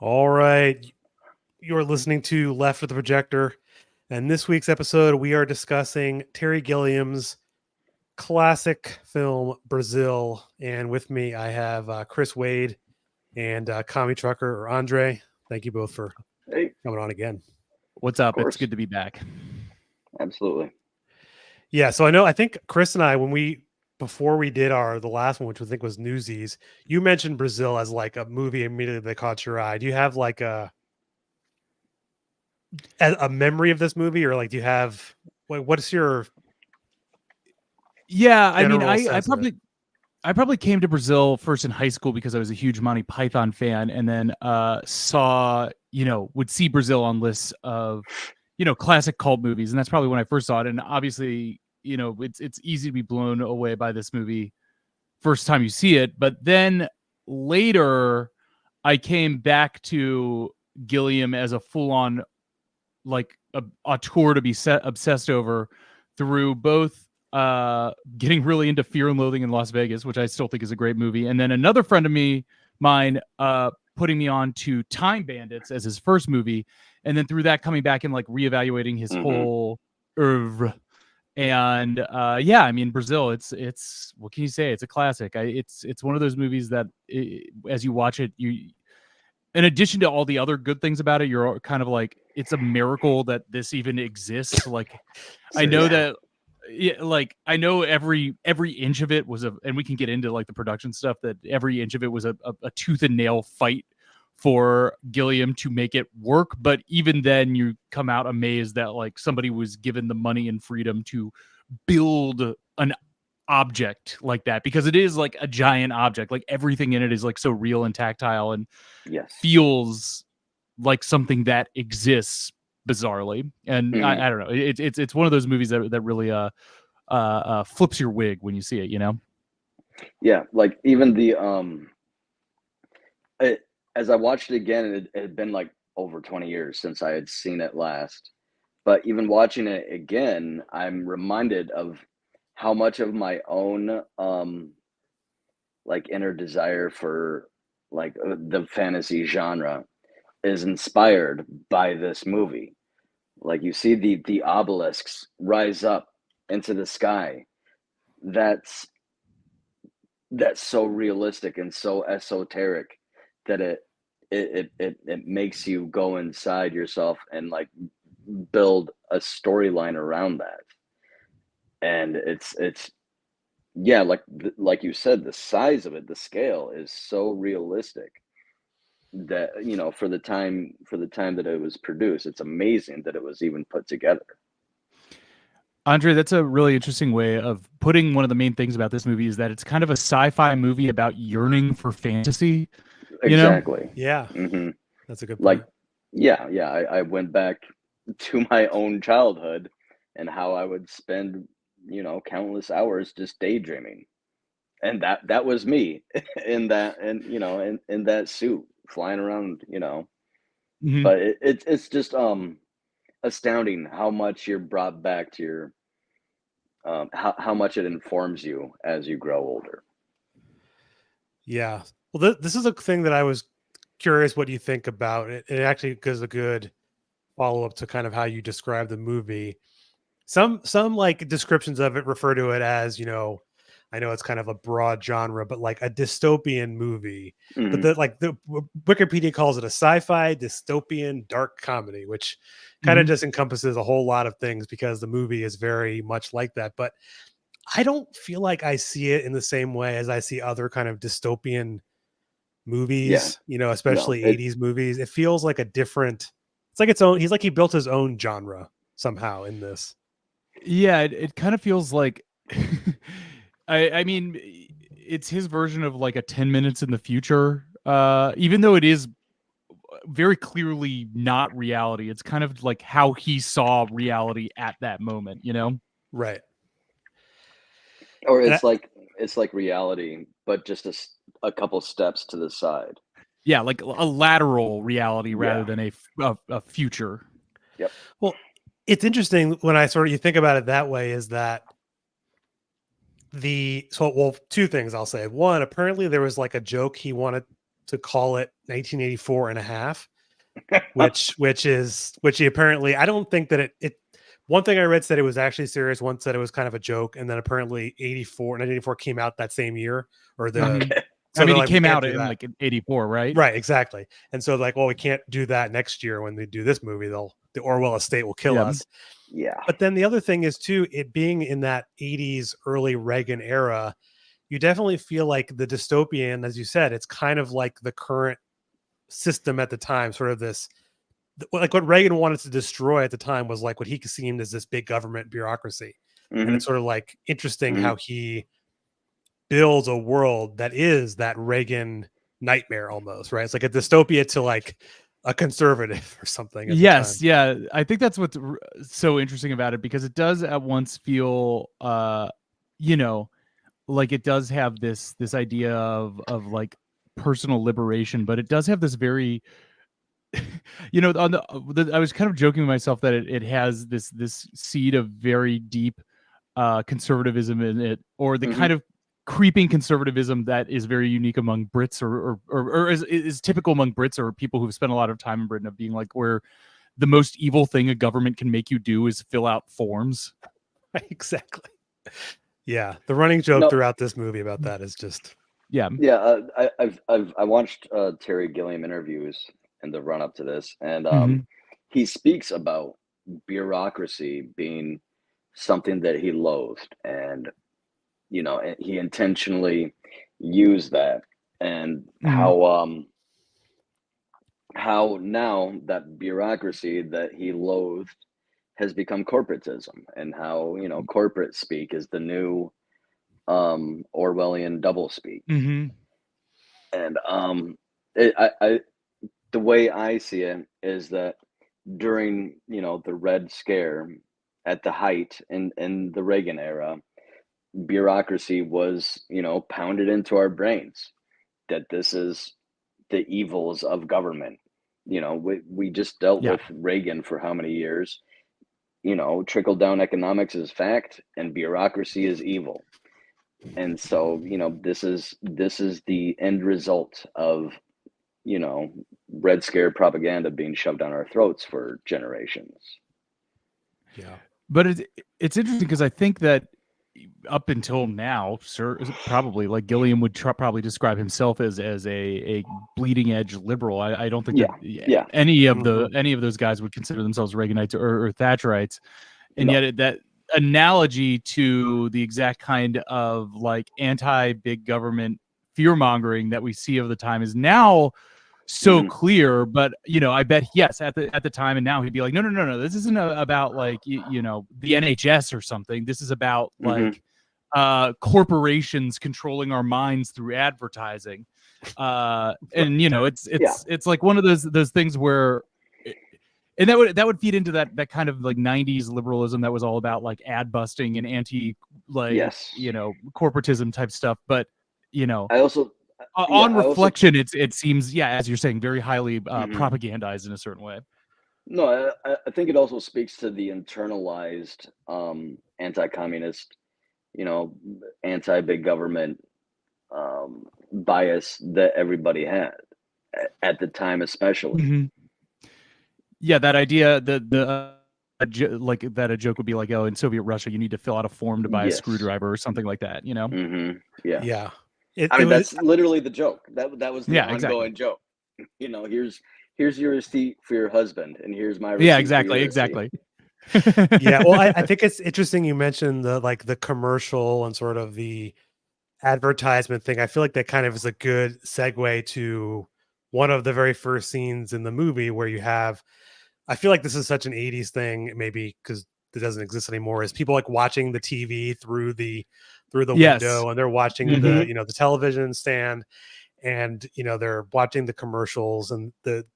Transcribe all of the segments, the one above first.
All right. You're listening to Left of the Projector. And this week's episode, we are discussing Terry Gilliam's classic film, Brazil. And with me, I have Chris Wade and Commie Trucker, or Andre. Thank you both for coming on again. What's up? It's good to be back. Absolutely. Yeah. So I think Chris and I, before we did the last one, which I think was Newsies, you mentioned Brazil as like a movie immediately that caught your eye. Do you have like a memory of this movie, or like do you have what is your I mean, I probably came to Brazil first in high school because I was a huge Monty Python fan, and then would see Brazil on lists of classic cult movies, and that's probably when I first saw it. And obviously, it's easy to be blown away by this movie first time you see it, but then later I came back to Gilliam as a full-on like a tour to be obsessed over through both getting really into Fear and Loathing in Las Vegas, which I still think is a great movie, and then another friend of mine putting me on to Time Bandits as his first movie, and then through that coming back and like reevaluating his whole oeuvre. And I mean, Brazil, it's what can you say? It's a classic. It's one of those movies that as you watch it, you, in addition to all the other good things about it, you're kind of like, it's a miracle that this even exists. Like, I know that, I know every inch of it was and we can get into like the production stuff, that every inch of it was a tooth and nail fight for Gilliam to make it work. But even then you come out amazed that like somebody was given the money and freedom to build an object like that, because it is like a giant object. Like everything in it is like so real and tactile and feels like something that exists bizarrely. And I don't know, it's one of those movies that really flips your wig when you see it, Yeah, like even the as I watched it again, it had been like over 20 years since I had seen it last. But even watching it again, I'm reminded of how much of my own like inner desire for like the fantasy genre is inspired by this movie. Like you see the obelisks rise up into the sky. That's so realistic and so esoteric that it makes you go inside yourself and like build a storyline around that. And it's like you said, the size of it, the scale is so realistic that for the time that it was produced, it's amazing that it was even put together. Andre, that's a really interesting way of putting one of the main things about this movie, is that it's kind of a sci-fi movie about yearning for fantasy. Exactly. Yeah. That's a good point. Like, I went back to my own childhood and how I would spend, countless hours just daydreaming. And that was me in that, and in that suit flying around, But it's just astounding how much you're brought back to your how much it informs you as you grow older. Yeah. Well, this is a thing that I was curious what you think about it. It actually gives a good follow-up to kind of how you describe the movie. Some like descriptions of it refer to it as, I know it's kind of a broad genre, but like a dystopian movie. But the Wikipedia calls it a sci-fi dystopian dark comedy, which kind of just encompasses a whole lot of things, because the movie is very much like that. But I don't feel like I see it in the same way as I see other kind of dystopian movies, especially 80s movies. It feels like a different, it's like its own, he built his own genre somehow in this. Yeah, it kind of feels like I mean, it's his version of like a 10 minutes in the future, even though it is very clearly not reality. It's kind of like how he saw reality at that moment, Right. Or it's like reality, but just a couple steps to the side. Yeah, like a lateral reality rather than a future. Yep. Well, it's interesting when you think about it that way, is that two things I'll say. One, apparently there was like a joke he wanted to call it 1984 and a half, which he apparently, I don't think that it one thing I read said it was actually serious, one said it was kind of a joke, and then apparently 1984 came out that same year, or the Okay. so I mean, they're it like, we came can't out do in that. like 84, right? Right, exactly. And so like, well, we can't do that next year when they do this movie. The Orwell estate will kill Yeah. us. Yeah. But then the other thing is too, it being in that 80s early Reagan era, you definitely feel like the dystopian, as you said, it's kind of like the current system at the time, sort of this, like what Reagan wanted to destroy at the time was like what he seemed as this big government bureaucracy. And Mhm. it's sort of like interesting Mhm. how he builds a world that is that Reagan nightmare almost, right? It's like a dystopia to like a conservative or something at the time. Yes, yeah. I think that's what's so interesting about it, because it does at once feel you know, like it does have this idea of like personal liberation, but it does have this very on I was kind of joking with myself that it has this seed of very deep conservatism in it, or the Mhm. kind of creeping conservatism that is very unique among Brits, or is typical among Brits or people who've spent a lot of time in Britain, of being like, where the most evil thing a government can make you do is fill out forms. Exactly. Yeah, the running joke No. throughout this movie about that is just Yeah. Yeah, I watched Terry Gilliam interviews in the run up to this, and Mhm. he speaks about bureaucracy being something that he loathed, and he intentionally used that, and Mhm. how now that bureaucracy that he loathed has become corporatism, and how corporate speak is the new Orwellian doublespeak. Mhm. And I the way I see it is that during the Red Scare, at the height in the Reagan era, bureaucracy was pounded into our brains that this is the evils of government. We just dealt Yeah. with Reagan for how many years? Trickle down economics is fact, and bureaucracy is evil. And so this is the end result of Red Scare propaganda being shoved down our throats for generations. yeah. But it's interesting, because I think that up until now, sir, probably like Gilliam would probably describe himself as a bleeding edge liberal. I don't think that Yeah. any of Mhm. those guys would consider themselves Reaganites or Thatcherites, and No. yet that analogy to the exact kind of like anti big government fear mongering that we see of the time is now so Mhm. clear. But I bet, yes, at the time and now, he'd be like, no, this isn't about like the NHS or something. This is about Mhm. like corporations controlling our minds through advertising. And Yeah. it's like one of those things where and that would feed into that kind of like 90s liberalism that was all about like ad busting and anti like Yes. corporatism type stuff. But I also on I also reflection, it seems, yeah, as you're saying, very highly Mhm. propagandized in a certain way. No, I think it also speaks to the internalized anti-communist, anti-big government bias that everybody had at the time, especially. Mhm. Yeah, that idea that like that a joke would be like, oh, in Soviet Russia, you need to fill out a form to buy a Yes. screwdriver or something like that. Yeah. Yeah. I It mean, was that's literally the joke. That was the Yeah, exactly. ongoing joke. Here's your receipt for your husband, and here's my Yeah, receipt for your receipt. exactly. yeah. Well, I think it's interesting you mentioned the commercial and sort of the advertisement thing. I feel like that kind of is a good segue to one of the very first scenes in the movie where you have, I feel like this is such an 80s thing, maybe because it doesn't exist anymore, is people like watching the TV through the Yes. window, and they're watching Mhm. the television stand, and they're watching the commercials, and the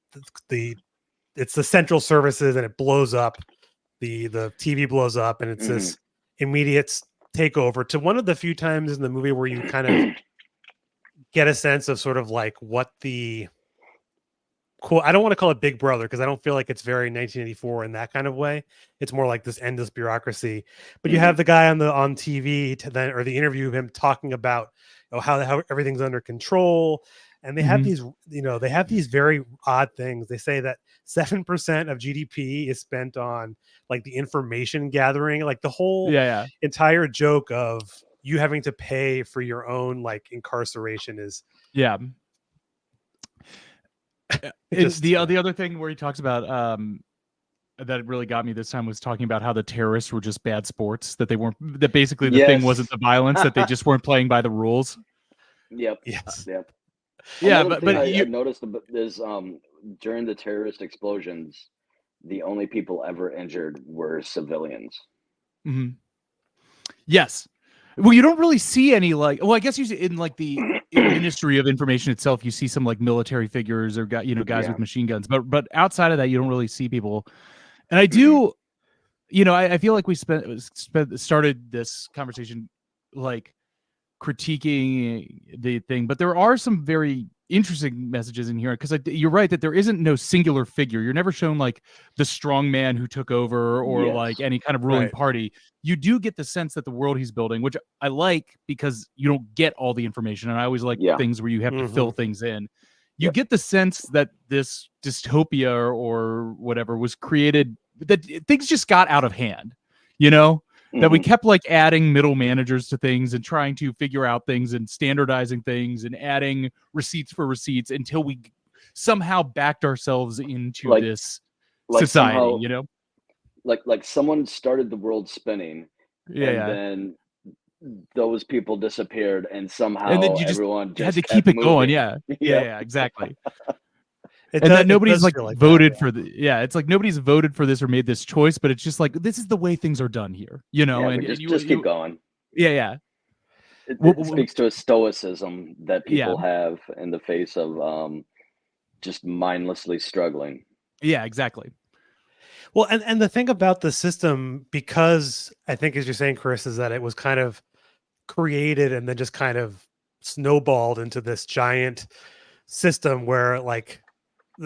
it's the central services, and it blows up, the TV blows up, and it's Mhm. this immediate takeover to one of the few times in the movie where you kind of get a sense of sort of like what the cool, I don't want to call it Big Brother because I don't feel like it's very 1984 in that kind of way. It's more like this endless bureaucracy. But you Mhm. have the guy on TV to then, or the interview of him talking about, how everything's under control. And they have these, they have these very odd things. They say that 7% of GDP is spent on like the information gathering, like the whole entire joke of you having to pay for your own like incarceration is the other thing where he talks about that really got me this time was talking about how the terrorists were just bad sports, that they weren't, that basically the thing wasn't the violence, that they just weren't playing by the rules. Yep. Yeah, Another thing but I noticed is during the terrorist explosions, the only people ever injured were civilians. Yes. Well, you don't really see any like. Well, I guess you see in like the Ministry of Information itself, you see some like military figures or guys with machine guns, but outside of that, you don't really see people. And I do, I feel like we started this conversation like critiquing the thing, but there are some very interesting messages in here, because you're right that there isn't no singular figure. You're never shown like the strong man who took over or like any kind of ruling party. You do get the sense that the world he's building, which I like, because you don't get all the information, and I always like things where you have to fill things in. You get the sense that this dystopia or whatever was created, that things just got out of hand, that we kept like adding middle managers to things and trying to figure out things and standardizing things and adding receipts for receipts until we somehow backed ourselves into this society, somehow, like someone started the world spinning, and then those people disappeared, and somehow and then you everyone just had to kept keep it moving. going. Yeah, exactly. And that nobody's like voted that, for it's like nobody's voted for this or made this choice, but it's just like, this is the way things are done here, and just keep going. It speaks to a stoicism that people have in the face of just mindlessly struggling. Yeah, exactly. Well, and the thing about the system, because I think, as you're saying, Chris, is that it was kind of created and then just kind of snowballed into this giant system where, like,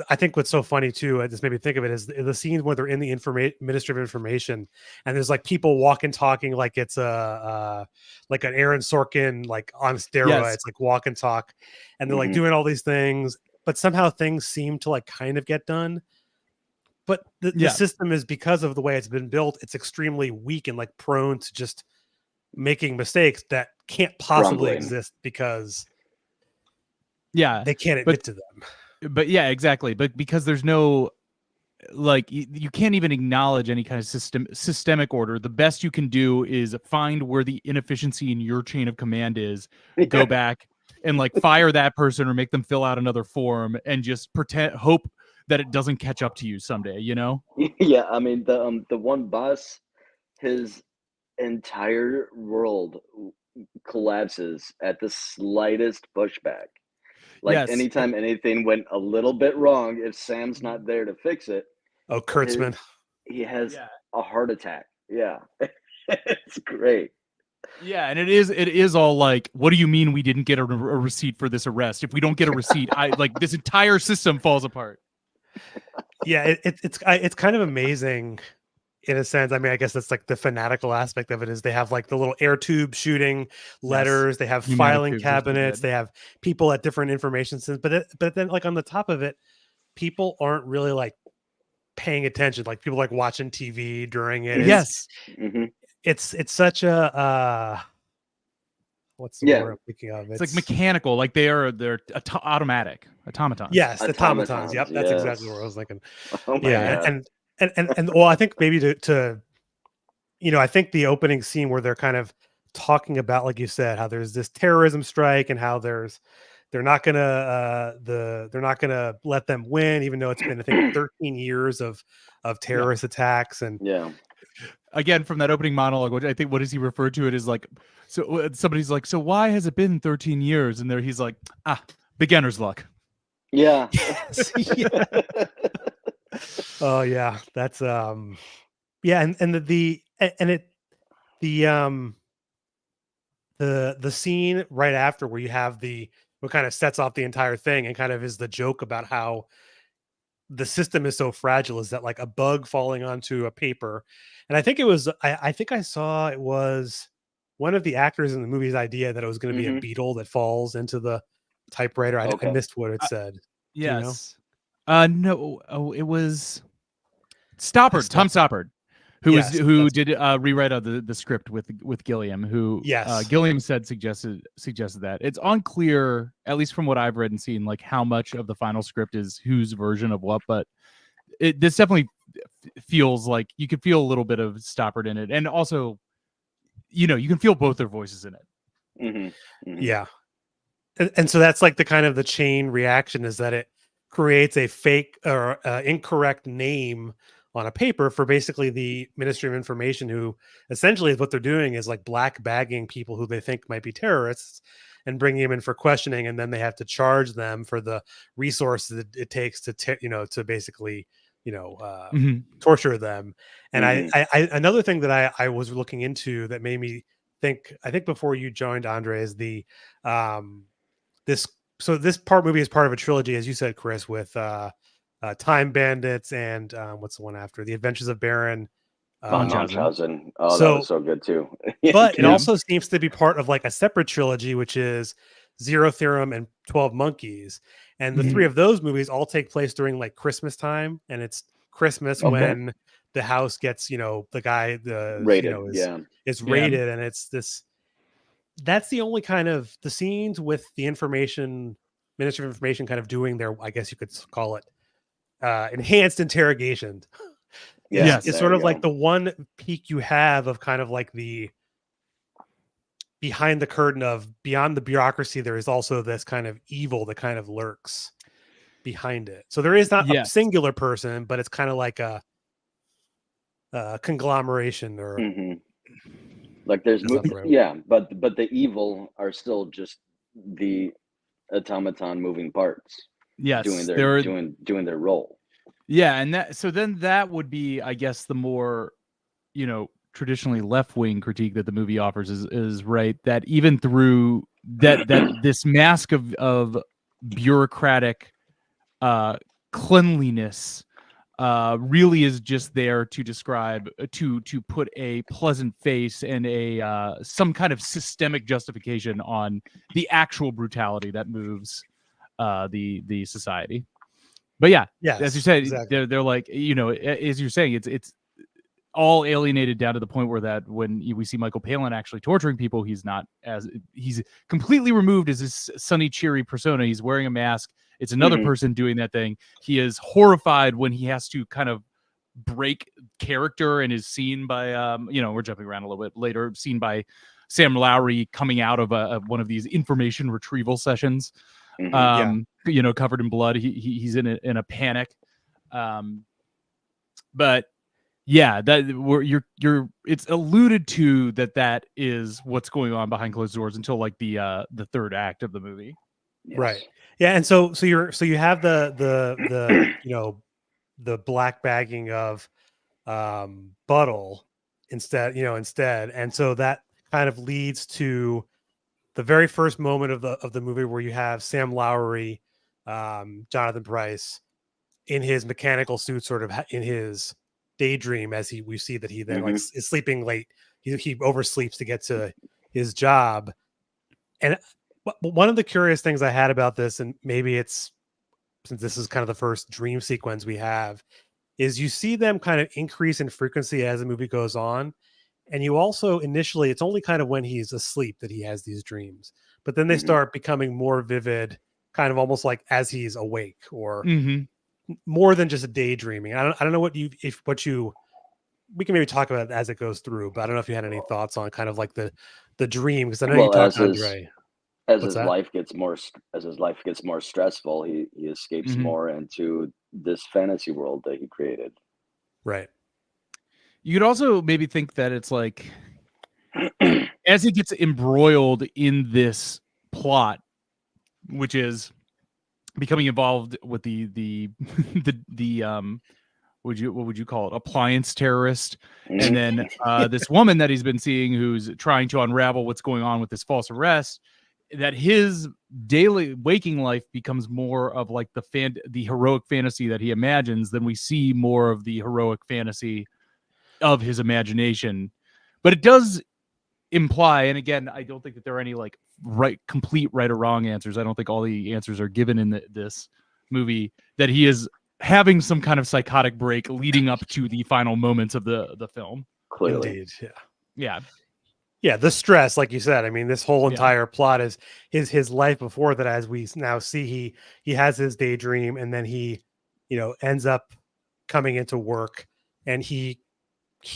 I think what's so funny too, this made me think of it, is the scene where they're in the Ministry of Information, and there's like people walking, talking like it's like an Aaron Sorkin, like on steroids, like walk and talk, and they're like doing all these things, but somehow things seem to like kind of get done. But the system is, because of the way it's been built, it's extremely weak and like prone to just making mistakes that can't possibly exist, because they can't admit to them. But yeah, exactly. But because there's no, like, you can't even acknowledge any kind of systemic order. The best you can do is find where the inefficiency in your chain of command is, go back and like fire that person or make them fill out another form, and just hope that it doesn't catch up to you someday, Yeah, I mean, the one boss, his entire world collapses at the slightest pushback. Like, anytime anything went a little bit wrong, if Sam's not there to fix it, Kurtzman, he has a heart attack. Yeah, it's great. Yeah, and it is all like, what do you mean we didn't get a receipt for this arrest? If we don't get a receipt, this entire system falls apart. Yeah, it's kind of amazing in a sense. I mean, I guess that's like the fanatical aspect of it, is they have like the little air tube shooting letters, they have filing cabinets, they have people at different information centers, but then like on the top of it, people aren't really like paying attention. Like, people like watching TV during it. It's such a what's the word I'm thinking of? It's like mechanical, like they're automatons. Yes, automatons. Yep, that's exactly what I was thinking. Oh my God. And well, I think maybe to I think the opening scene where they're kind of talking about, like you said, how there's this terrorism strike, and how they're not gonna let them win, even though it's been, I think, 13 years of terrorist attacks. And again, from that opening monologue, which I think, what does he refer to it as, like, so somebody's like, so why has it been 13 years? And there he's like, beginner's luck. Yeah. Oh yeah, that's and the scene right after, where you have what kind of sets off the entire thing and kind of is the joke about how the system is so fragile, is that like a bug falling onto a paper. And I think it was, I think I saw it was one of the actors in the movie's idea that it was going to be a beetle that falls into the typewriter. I missed what it said. Yes. No. Oh, it was Stoppard. Tom Stoppard, who did rewrite the script with Gilliam. Who Gilliam said suggested that. It's unclear, at least from what I've read and seen, like how much of the final script is whose version of what. But this definitely feels like you could feel a little bit of Stoppard in it, and also, you can feel both their voices in it. Yeah. And so that's like the kind of the chain reaction is that it creates a fake or incorrect name on a paper for basically the Ministry of Information, who essentially what they're doing is like black bagging people who they think might be terrorists and bringing them in for questioning. And then they have to charge them for the resources that it takes to, to basically, torture them. And I another thing that I was looking into that made me think, I think before you joined, Andre, is the, this part movie is part of a trilogy, as you said, Chris, with Time Bandits and what's the one after? The Adventures of Baron Munchausen. Oh, that was so good too. But it also seems to be part of like a separate trilogy, which is Zero Theorem and 12 Monkeys. And the three of those movies all take place during like Christmas time, and it's Christmas when the house gets, the guy raided, is raided, and it's this. That's the only kind of the scenes with the Ministry of Information kind of doing their, I guess you could call it, enhanced interrogation. It's sort of like the one peak you have of kind of like the behind the curtain of beyond the bureaucracy. There is also this kind of evil that kind of lurks behind it. So there is not a singular person, but it's kind of like a conglomeration or like there's but the evil are still just the automaton moving parts. Yes, doing their role. Yeah, and that would be, I guess, the more, traditionally left-wing critique that the movie offers is right, that even through that this mask of bureaucratic cleanliness really is just there to describe, to put a pleasant face and a some kind of systemic justification on the actual brutality that moves the society. But as you said, they're like, as you're saying, it's all alienated down to the point where when we see Michael Palin actually torturing people, he's completely removed as this sunny, cheery persona. He's wearing a mask. It's another person doing that thing. He is horrified when he has to kind of break character and is seen by, we're jumping around a little bit later, seen by Sam Lowry coming out of one of these information retrieval sessions. Covered in blood. He's in a panic. But it's alluded to that is what's going on behind closed doors until like the third act of the movie. Yes. Right. Yeah. And so you have the the black bagging of Buttle instead. And so that kind of leads to the very first moment of the movie where you have Sam Lowry, Jonathan Pryce, in his mechanical suit, sort of in his daydream, as we see that he then is sleeping late. He oversleeps to get to his job. And one of the curious things I had about this, and maybe it's since this is kind of the first dream sequence we have, is you see them kind of increase in frequency as the movie goes on. And you also initially, it's only kind of when he's asleep that he has these dreams, but then they start becoming more vivid, kind of almost like as he's awake, or more than just a daydreaming. I don't know what you we can maybe talk about it as it goes through, but I don't know if you had any thoughts on kind of like the dream, because I know you talked to Andre. As his life gets more stressful, he escapes more into this fantasy world that he created. Right. You could also maybe think that it's like as he gets embroiled in this plot, which is becoming involved with the what would you call it, appliance terrorist, and then this woman that he's been seeing who's trying to unravel what's going on with this false arrest, that his daily waking life becomes more of like the heroic fantasy that he imagines, then we see more of the heroic fantasy of his imagination. But it does imply, and again, I don't think that there are any like complete right or wrong answers. I don't think all the answers are given in this movie, that he is having some kind of psychotic break leading up to the final moments of the film. Clearly. Indeed. Yeah. Yeah. Yeah, the stress, like you said. I mean, this whole Yeah. entire plot is his life before that. As we now see, he has his daydream, and then he, ends up coming into work, and he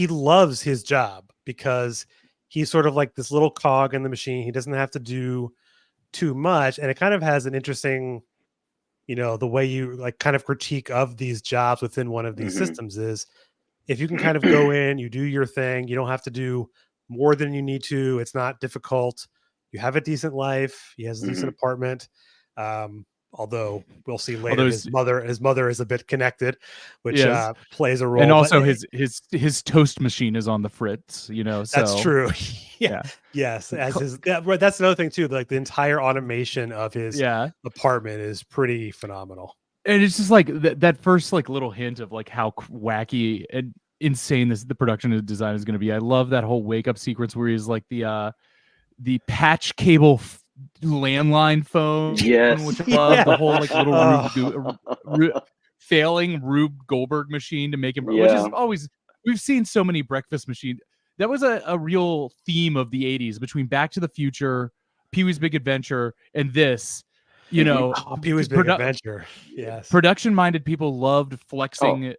loves his job because he's sort of like this little cog in the machine. He doesn't have to do too much, and it kind of has an interesting, the way you like kind of critique of these jobs within one of these systems is if you can kind of go in, you do your thing, you don't have to do more than you need to. It's not difficult. You have a decent life. He has a decent apartment. Although we'll see later, his mother is a bit connected, which plays a role. And also his toast machine is on the fritz, That's true. Yeah. Yes. That's another thing too. Like the entire automation of his apartment is pretty phenomenal. And it's just like that first like little hint of like how wacky and insane the production design is going to be. I love that whole wake up sequence where he's like the patch cable landline phone. Yes. Which I love. The whole like little failing Rube Goldberg machine to make him, which is always, we've seen so many breakfast machines. That was a real theme of the 80s between Back to the Future, Pee-wee's Big Adventure, and this. Pee-wee's Big Adventure. Yes. Production-minded people loved flexing,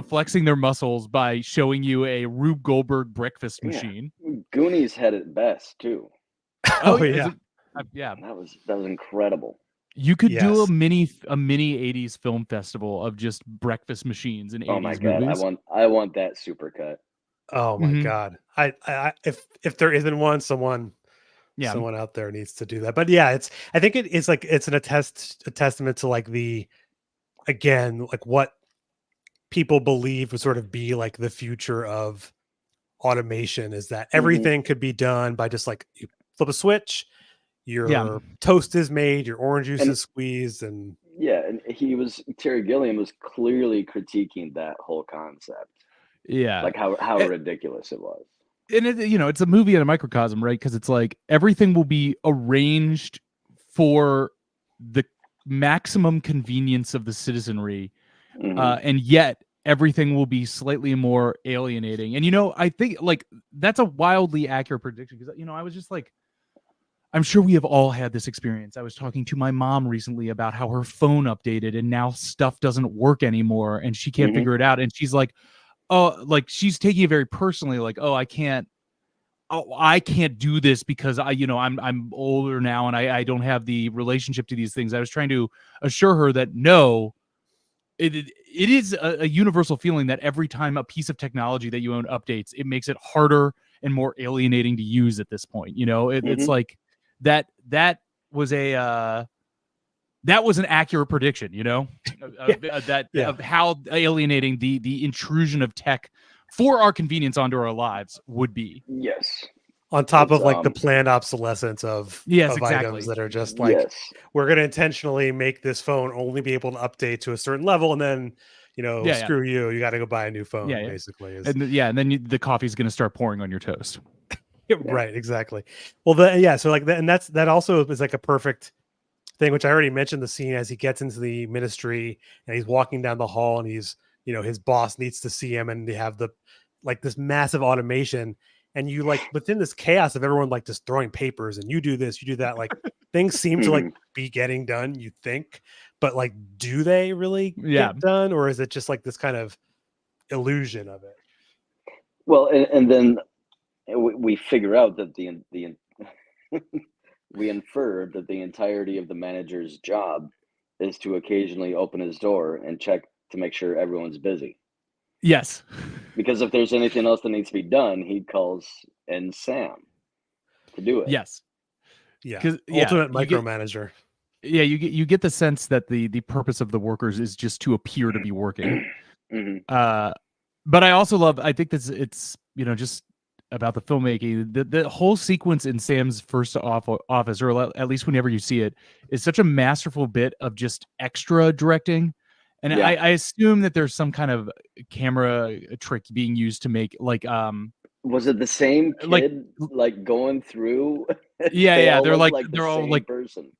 flexing their muscles by showing you a Rube Goldberg breakfast machine. Goonies had it best too. Yeah. That was incredible. You could do a mini 80s film festival of just breakfast machines in 80s Oh my god, movies. I want that supercut. Oh my god. I if there isn't one, someone out there needs to do that. But yeah, I think it's like it's a testament to like like what people believe would sort of be like the future of automation is that everything could be done by just like you flip a switch, your toast is made, your orange juice is squeezed, and Terry Gilliam was clearly critiquing that whole concept. Yeah, like how ridiculous it was. And it's a movie in a microcosm, right? Because it's like everything will be arranged for the maximum convenience of the citizenry, and yet everything will be slightly more alienating. And I think like that's a wildly accurate prediction because I was just like, I'm sure we have all had this experience. I was talking to my mom recently about how her phone updated and now stuff doesn't work anymore and she can't figure it out. And she's like, oh, like she's taking it very personally, like, oh, I can't do this because I'm older now and I don't have the relationship to these things. I was trying to assure her that no, it is a universal feeling that every time a piece of technology that you own updates, it makes it harder and more alienating to use at this point. It's like that was an accurate prediction, of how alienating the intrusion of tech for our convenience onto our lives would be. Yes. On top of like the planned obsolescence of exactly. items that are just like, we're going to intentionally make this phone only be able to update to a certain level. And then, screw you, you got to go buy a new phone basically. And then the coffee's going to start pouring on your toast. Right. Exactly. Well, so like that, and that also is like a perfect thing, which I already mentioned the scene as he gets into the ministry and he's walking down the hall and he's, his boss needs to see him and they have this massive automation and you like within this chaos of everyone like just throwing papers and you do this, you do that, like things seem to like be getting done, you think, but like, do they really get done? Or is it just like this kind of illusion of it? Well, and then we figure out that we infer that the entirety of the manager's job is to occasionally open his door and check to make sure everyone's busy. Yes. Because if there's anything else that needs to be done, he calls in Sam to do it. Yes. Yeah. Ultimate micromanager. You get the sense that the purpose of the workers is just to appear to be working. But I also I think it's just about the filmmaking. The whole sequence in Sam's first office, or at least whenever you see it, is such a masterful bit of just extra directing. And I assume that there's some kind of camera trick being used to make like Was it the same Like, kid like going through? yeah, They yeah, all they're look like like the they're all same like, person.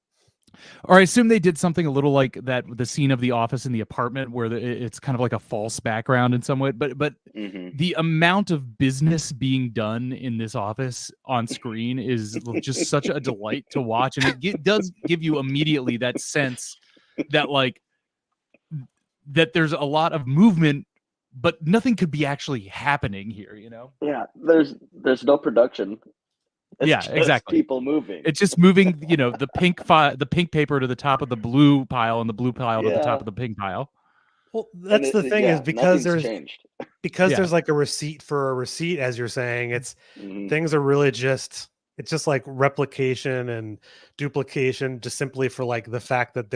or I assume they did something a little like that, the scene of The Office in the apartment where it's kind of like a false background in some way. But Hmm. the amount of business being done in this office on screen is just such a delight to watch, and it does give you immediately that sense that like that there's a lot of movement, but nothing could be actually happening here. Yeah, there's no production. It's Yeah, just exactly. people moving. It's just moving, the pink paper to the top of the blue pile, and the blue pile to the top Yeah, of the pink pile. Well, and that's the thing is yeah, nothing's changed. because Yeah. there's like a receipt for a receipt, as you're saying. It's Hmm. things are really just it's just like replication and duplication, just simply for like the fact that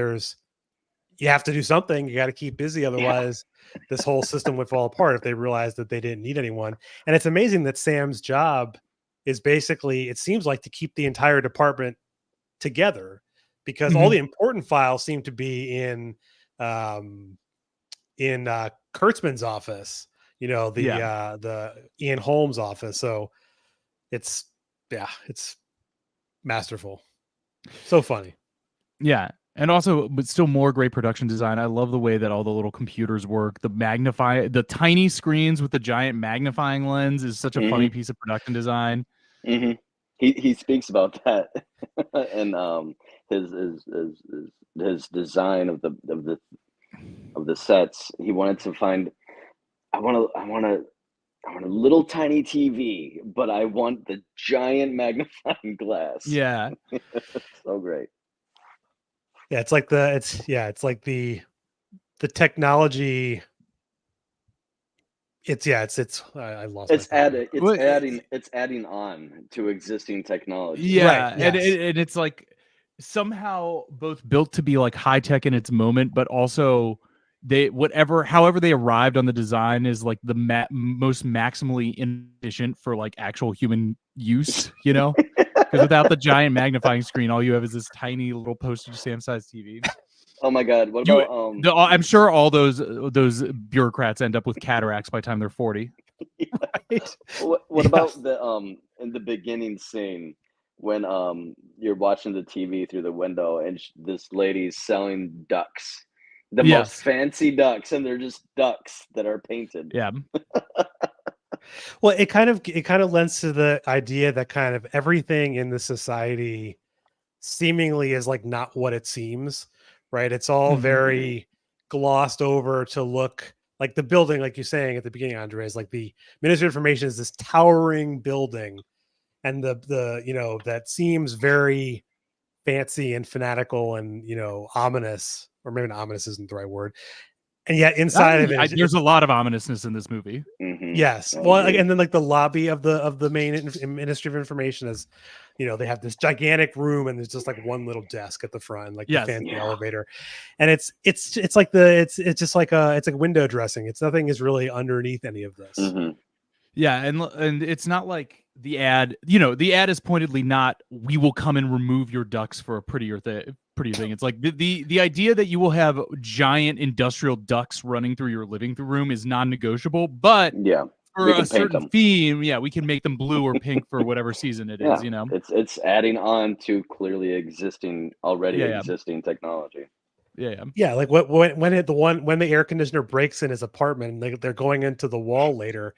you have to do something. You got to keep busy, Yeah, otherwise, this whole system would fall apart if they realized that they didn't need anyone. And it's amazing that Sam's job is basically, it seems like, to keep the entire department together, because all Mhm. the important files seem to be um, in Kurtzman's office. Yeah. The Ian Holmes office. So it's it's masterful. So funny. Yeah. And also, but still more great production design. I love the way that all the little computers work. The tiny screens with the giant magnifying lens is such a funny hmm piece of production design. hmm he speaks about that, and his design of the sets. He wanted to find. I want a little tiny TV, but I want the giant magnifying glass. Yeah. So great. Yeah, it's like the technology. I lost my It's thought there. added. Well, It's adding on to existing technology. Right. yeah, and Yes. it's like somehow both built to be like high tech in its moment, but also however they arrived on the design is like the most maximally inefficient for like actual human use. Because without the giant magnifying screen, all you have is this tiny little postage stamp size TV. Oh my God! What about I'm sure all those bureaucrats end up with cataracts by the time they're 40. Right. what Yes. about the in the beginning scene when you're watching the TV through the window and this lady's selling ducks, the most Yes. fancy ducks, and they're just ducks that are painted. Yeah. Well, it kind of lends to the idea that kind of everything in the society seemingly is like not what it seems, right? It's all Mhm. very glossed over to look like the building, like you're saying at the beginning, Andre, is like the Ministry of Information is this towering building, and that seems very fancy and fanatical and ominous, or maybe not ominous isn't the right word. And yet inside of it, There's a lot of ominousness in this movie. yes. I Well, agree. and then like the lobby of the main Ministry of Information is, they have this gigantic room and there's just like one little desk at the front, like the Yes. fancy Yeah. elevator, and it's like it's just like it's like window dressing. It's nothing is really underneath any of this. hmm Yeah, and it's not like the ad. The ad is pointedly not "we will come and remove your ducks for a prettier thing." It's like the idea that you will have giant industrial ducks running through your living room is non-negotiable. But Yeah, for we a can paint certain them. theme, yeah, we can make them blue or pink for whatever season it is. Yeah, it's adding on to already Yeah, yeah, existing technology. yeah, yeah. Yeah, like when the air conditioner breaks in his apartment and they're going into the wall later,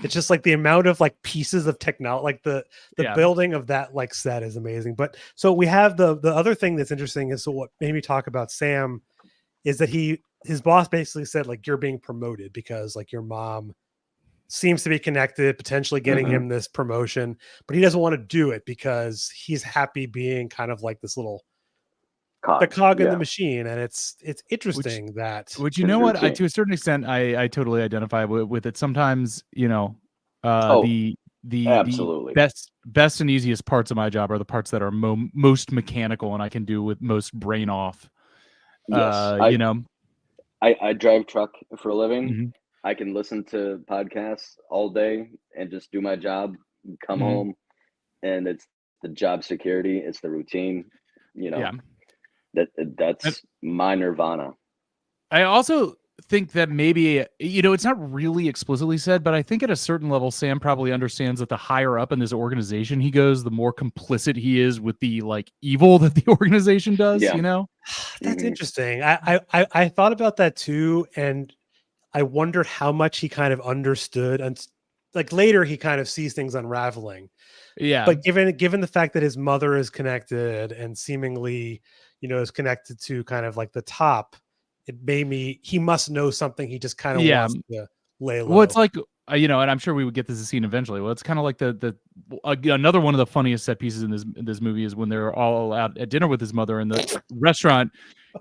it's just like the amount of like pieces of technology, like the Yeah. building of that like set is amazing. But so we have the other thing that's interesting is, so what made me talk about Sam is that his boss basically said like, you're being promoted because like your mom seems to be connected, potentially getting hmm him this promotion, but he doesn't want to do it because he's happy being kind of like this little the Cog. cog in the Yeah, machine. And it's Which interesting that Which, you his know what, routine. to a certain extent, I totally identify with it. Sometimes, Oh, the absolutely. best and easiest parts of my job are the parts that are most mechanical and I can do with most brain off. Yes, You know. I drive truck for a living. Mhm, I can listen to podcasts all day and just do my job, come mhm. home, and it's the job security, it's the routine. You Yeah. know, that And that's my nirvana. I also think that maybe, it's not really explicitly said, but I think at a certain level, Sam probably understands that the higher up in this organization he goes, the more complicit he is with the like evil that the organization does. Yeah. That's interesting. I thought about that too, and I wondered how much he kind of understood, and like later he kind of sees things unraveling. Yeah, But given the fact that his mother is connected and seemingly, is connected to kind of like the top, it made me he must know something. He just kind of yeah. wants to lay low. Well, it's like and I'm sure we would get this scene eventually. Well, it's kind of like the another one of the funniest set pieces in this movie is when they're all out at dinner with his mother, and the restaurant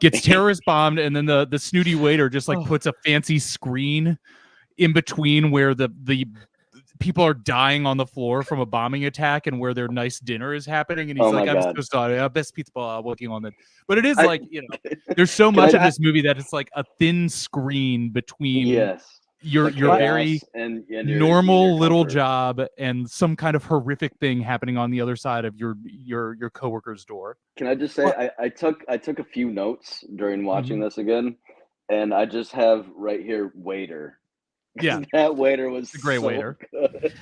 gets terrorist bombed, and then the snooty waiter just like puts a fancy screen in between where the people are dying on the floor from a bombing attack and where their nice dinner is happening, and he's like, I'm so sorry, best people working on it. But it is there's so much of this movie that it's like a thin screen between your very and normal little job and some kind of horrific thing happening on the other side of your coworker's door. Can I just say I took a few notes during watching this again, and I just have right here waiter. Yeah, that waiter was a great waiter. Good.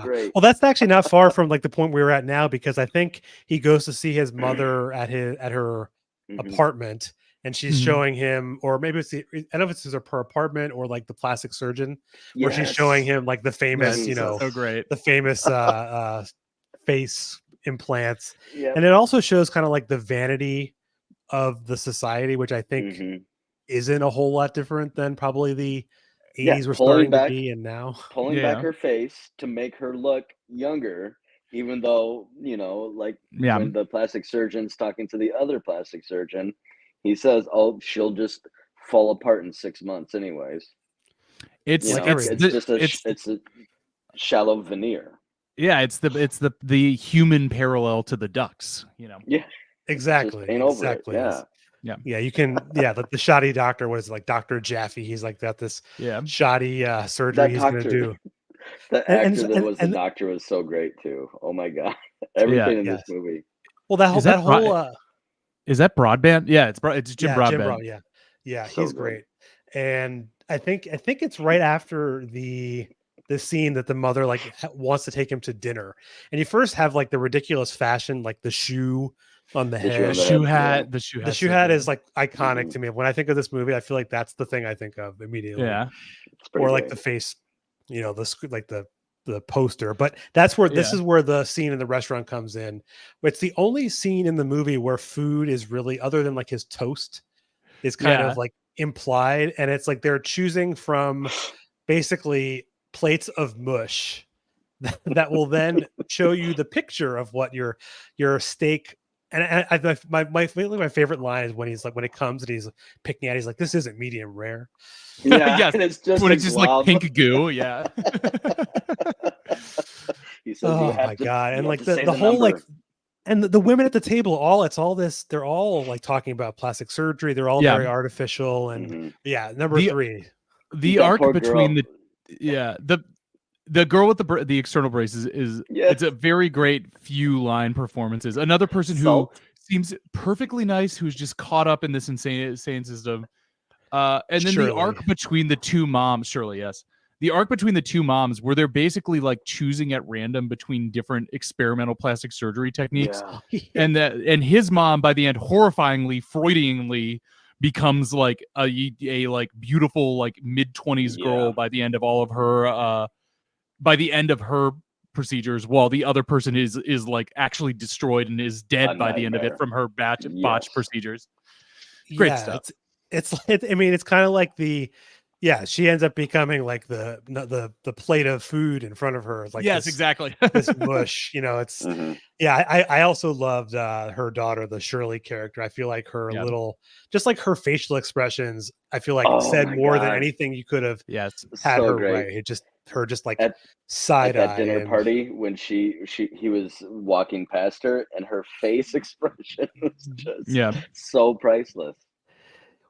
Great. Well, that's actually not far from like the point we were at now, because I think he goes to see his mother at her apartment, and she's showing him, or maybe it's I don't know if it's her apartment or like the plastic surgeon, where she's showing him like the famous, so great, the famous face implants. And it also shows kind of like the vanity of the society, which I think isn't a whole lot different than probably the 80s were starting to be, and now pulling back her face to make her look younger, even though when the plastic surgeon's talking to the other plastic surgeon, he says, "Oh, she'll just fall apart in 6 months, anyways." It's it's a shallow veneer. Yeah, it's the human parallel to the ducks. Yeah, exactly. Exactly. Yeah, you can. Yeah, the shoddy doctor was like Dr. Jaffe. He's like got this shoddy surgery he's going to do. The actor that was the doctor was so great too. Oh my god, everything in this movie. Well, is that Broadband? Yeah, it's Jim Broadbent. Yeah, so he's good. great. And I think it's right after the scene that the mother like wants to take him to dinner, and you first have like the ridiculous fashion, like the shoe on the head, the shoe hat. The shoe hat is like iconic to me. When I think of this movie, I feel like that's the thing I think of immediately. Yeah, or like the face, the poster. But that's where this is where the scene in the restaurant comes in. It's the only scene in the movie where food is really, other than like his toast, is kind of like implied, and it's like they're choosing from basically plates of mush that will then show you the picture of what your steak. And my favorite line is when he's like, when it comes and he's picking at, he's like, "This isn't medium rare." Yeah, yes, and it's just when it's just like pink goo. Yeah. He says, "Oh my god!" And like the whole like, and the women at the table, it's all this. They're all like talking about plastic surgery. They're all very artificial, and number 3, the arc between the girl with the external braces is it's a very great few line performances. Another person who seems perfectly nice, who's just caught up in this insane system. And then Shirley. The arc between the two moms, Shirley, yes. The arc between the two moms, where they're basically like choosing at random between different experimental plastic surgery techniques. And his mom, by the end, horrifyingly, Freudianly becomes like a like beautiful, like mid-20s girl by the end of all of her by the end of her procedures, while the other person is like actually destroyed and is dead by the end of it from her botched procedures. Great stuff. It's kind of like she ends up becoming like the plate of food in front of her. Like exactly. This mush, it's I also loved her daughter, the Shirley character. I feel like her little, just like her facial expressions, I feel like said more than anything you could have had so her great. Right. It just her just like side eye at that dinner party when he was walking past her, and her face expression was just so priceless.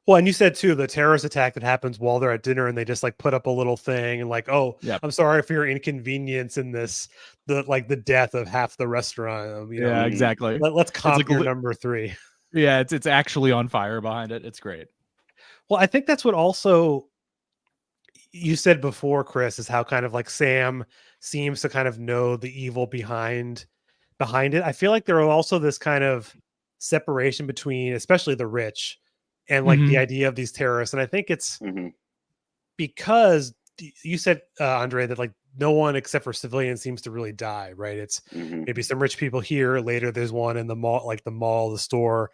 Well, and you said too, the terrorist attack that happens while they're at dinner, and they just like put up a little thing and like, I'm sorry for your inconvenience in this, the death of half the restaurant. Exactly. Let's comp your number 3. Yeah, it's actually on fire behind it. It's great. Well, I think that's what also you said before, Chris, is how kind of like Sam seems to kind of know the evil behind it. I feel like there are also this kind of separation between, especially the rich, and like the Mhm. idea of these terrorists. And I think it's Hmm. because you said, Andre, that like no one except for civilians seems to really die, right? It's Hmm. maybe some rich people here. Later, there's one in the mall, like the mall, the store,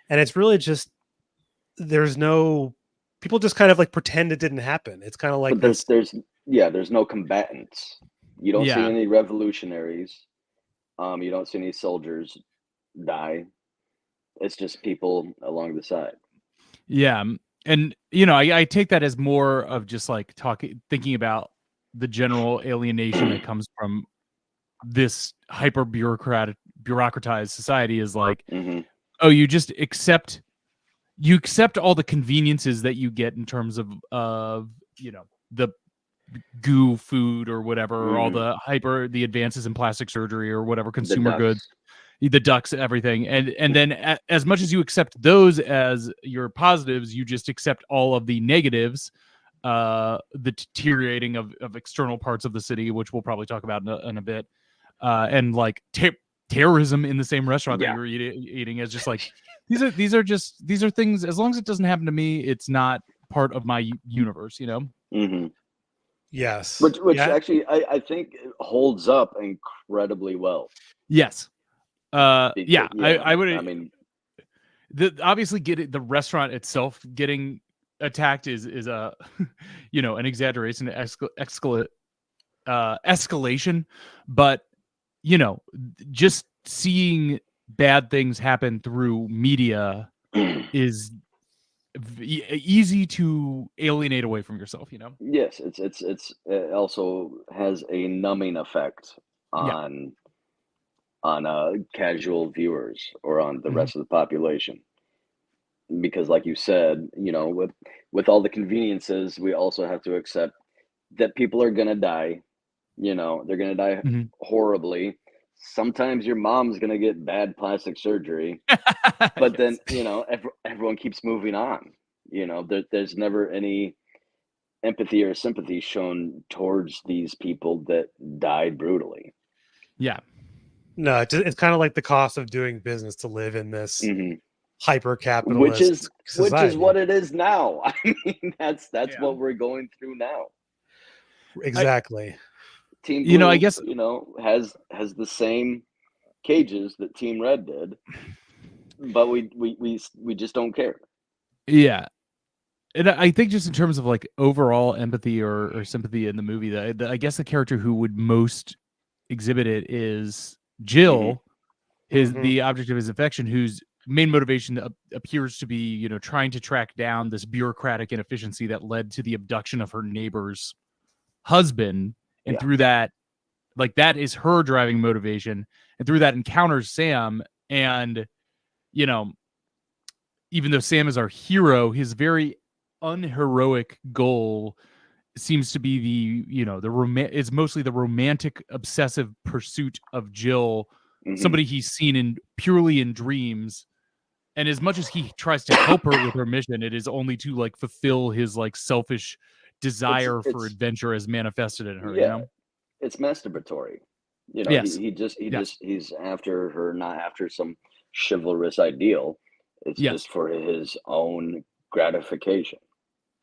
and it's really just there's no people just kind of like pretend it didn't happen. It's kind of like But this. there's no combatants. You don't see Yeah. any revolutionaries. You don't see any soldiers die. It's just people along the side. Yeah. And I take that as more of just like thinking about the general alienation that comes from this hyper bureaucratized society is like, Hmm. oh, you accept all the conveniences that you get in terms of the goo food or whatever, or all Hmm. the advances in plastic surgery or whatever The consumer goods, ducks. the ducks, everything, and then as much as you accept those as your positives, you just accept all of the negatives, the deteriorating of external parts of the city, which we'll probably talk about in a bit, and like terrorism in the same restaurant that Yeah. you were eating is just like these are things. As long as it doesn't happen to me, it's not part of my universe. Hmm. Yes, Which yeah, actually I think holds up incredibly well. Yes. Yeah. Because I I would. mean, Obviously the restaurant itself getting attacked is a an exaggeration, escalation, but just seeing bad things happen through media is easy to alienate away from yourself. yes, it also has a numbing effect Yeah. on casual viewers or on the Mhm. rest of the population. Because like you said, with all the conveniences, we also have to accept that people are gonna die. They're gonna die Mhm. horribly. Sometimes your mom's gonna get bad plastic surgery, but then Yes. everyone keeps moving on. There's never any empathy or sympathy shown towards these people that died brutally. Yeah. no, it's kind of like the cost of doing business to live in this Hmm. hyper which is capitalist which is society. what it is now. I mean, that's Yeah. what we're going through now. I Exactly. Team I Blue, guess. has the same cages that Team Red did, but we just don't care. Yeah. And I think just in terms of like overall empathy or sympathy in the movie, I guess the character who would most exhibit it is Hmm. Jill, Hmm. the object of his affection, whose main motivation appears to be, trying to track down this bureaucratic inefficiency that led to the abduction of her neighbor's husband. And Yeah. through that, like that is her driving motivation. And through that encounters Sam. And, you know, even though Sam is our hero, his very unheroic goal seems to be is mostly the romantic obsessive pursuit of Jill, Hmm. somebody he's seen purely in dreams. And as much as he tries to help her with her mission, it is only to like fulfill his like selfish it's desire for it's adventure as manifested in her. yeah, it's masturbatory. Yes. Yes. He's after her, not after some chivalrous ideal. It's Yes. just for his own gratification.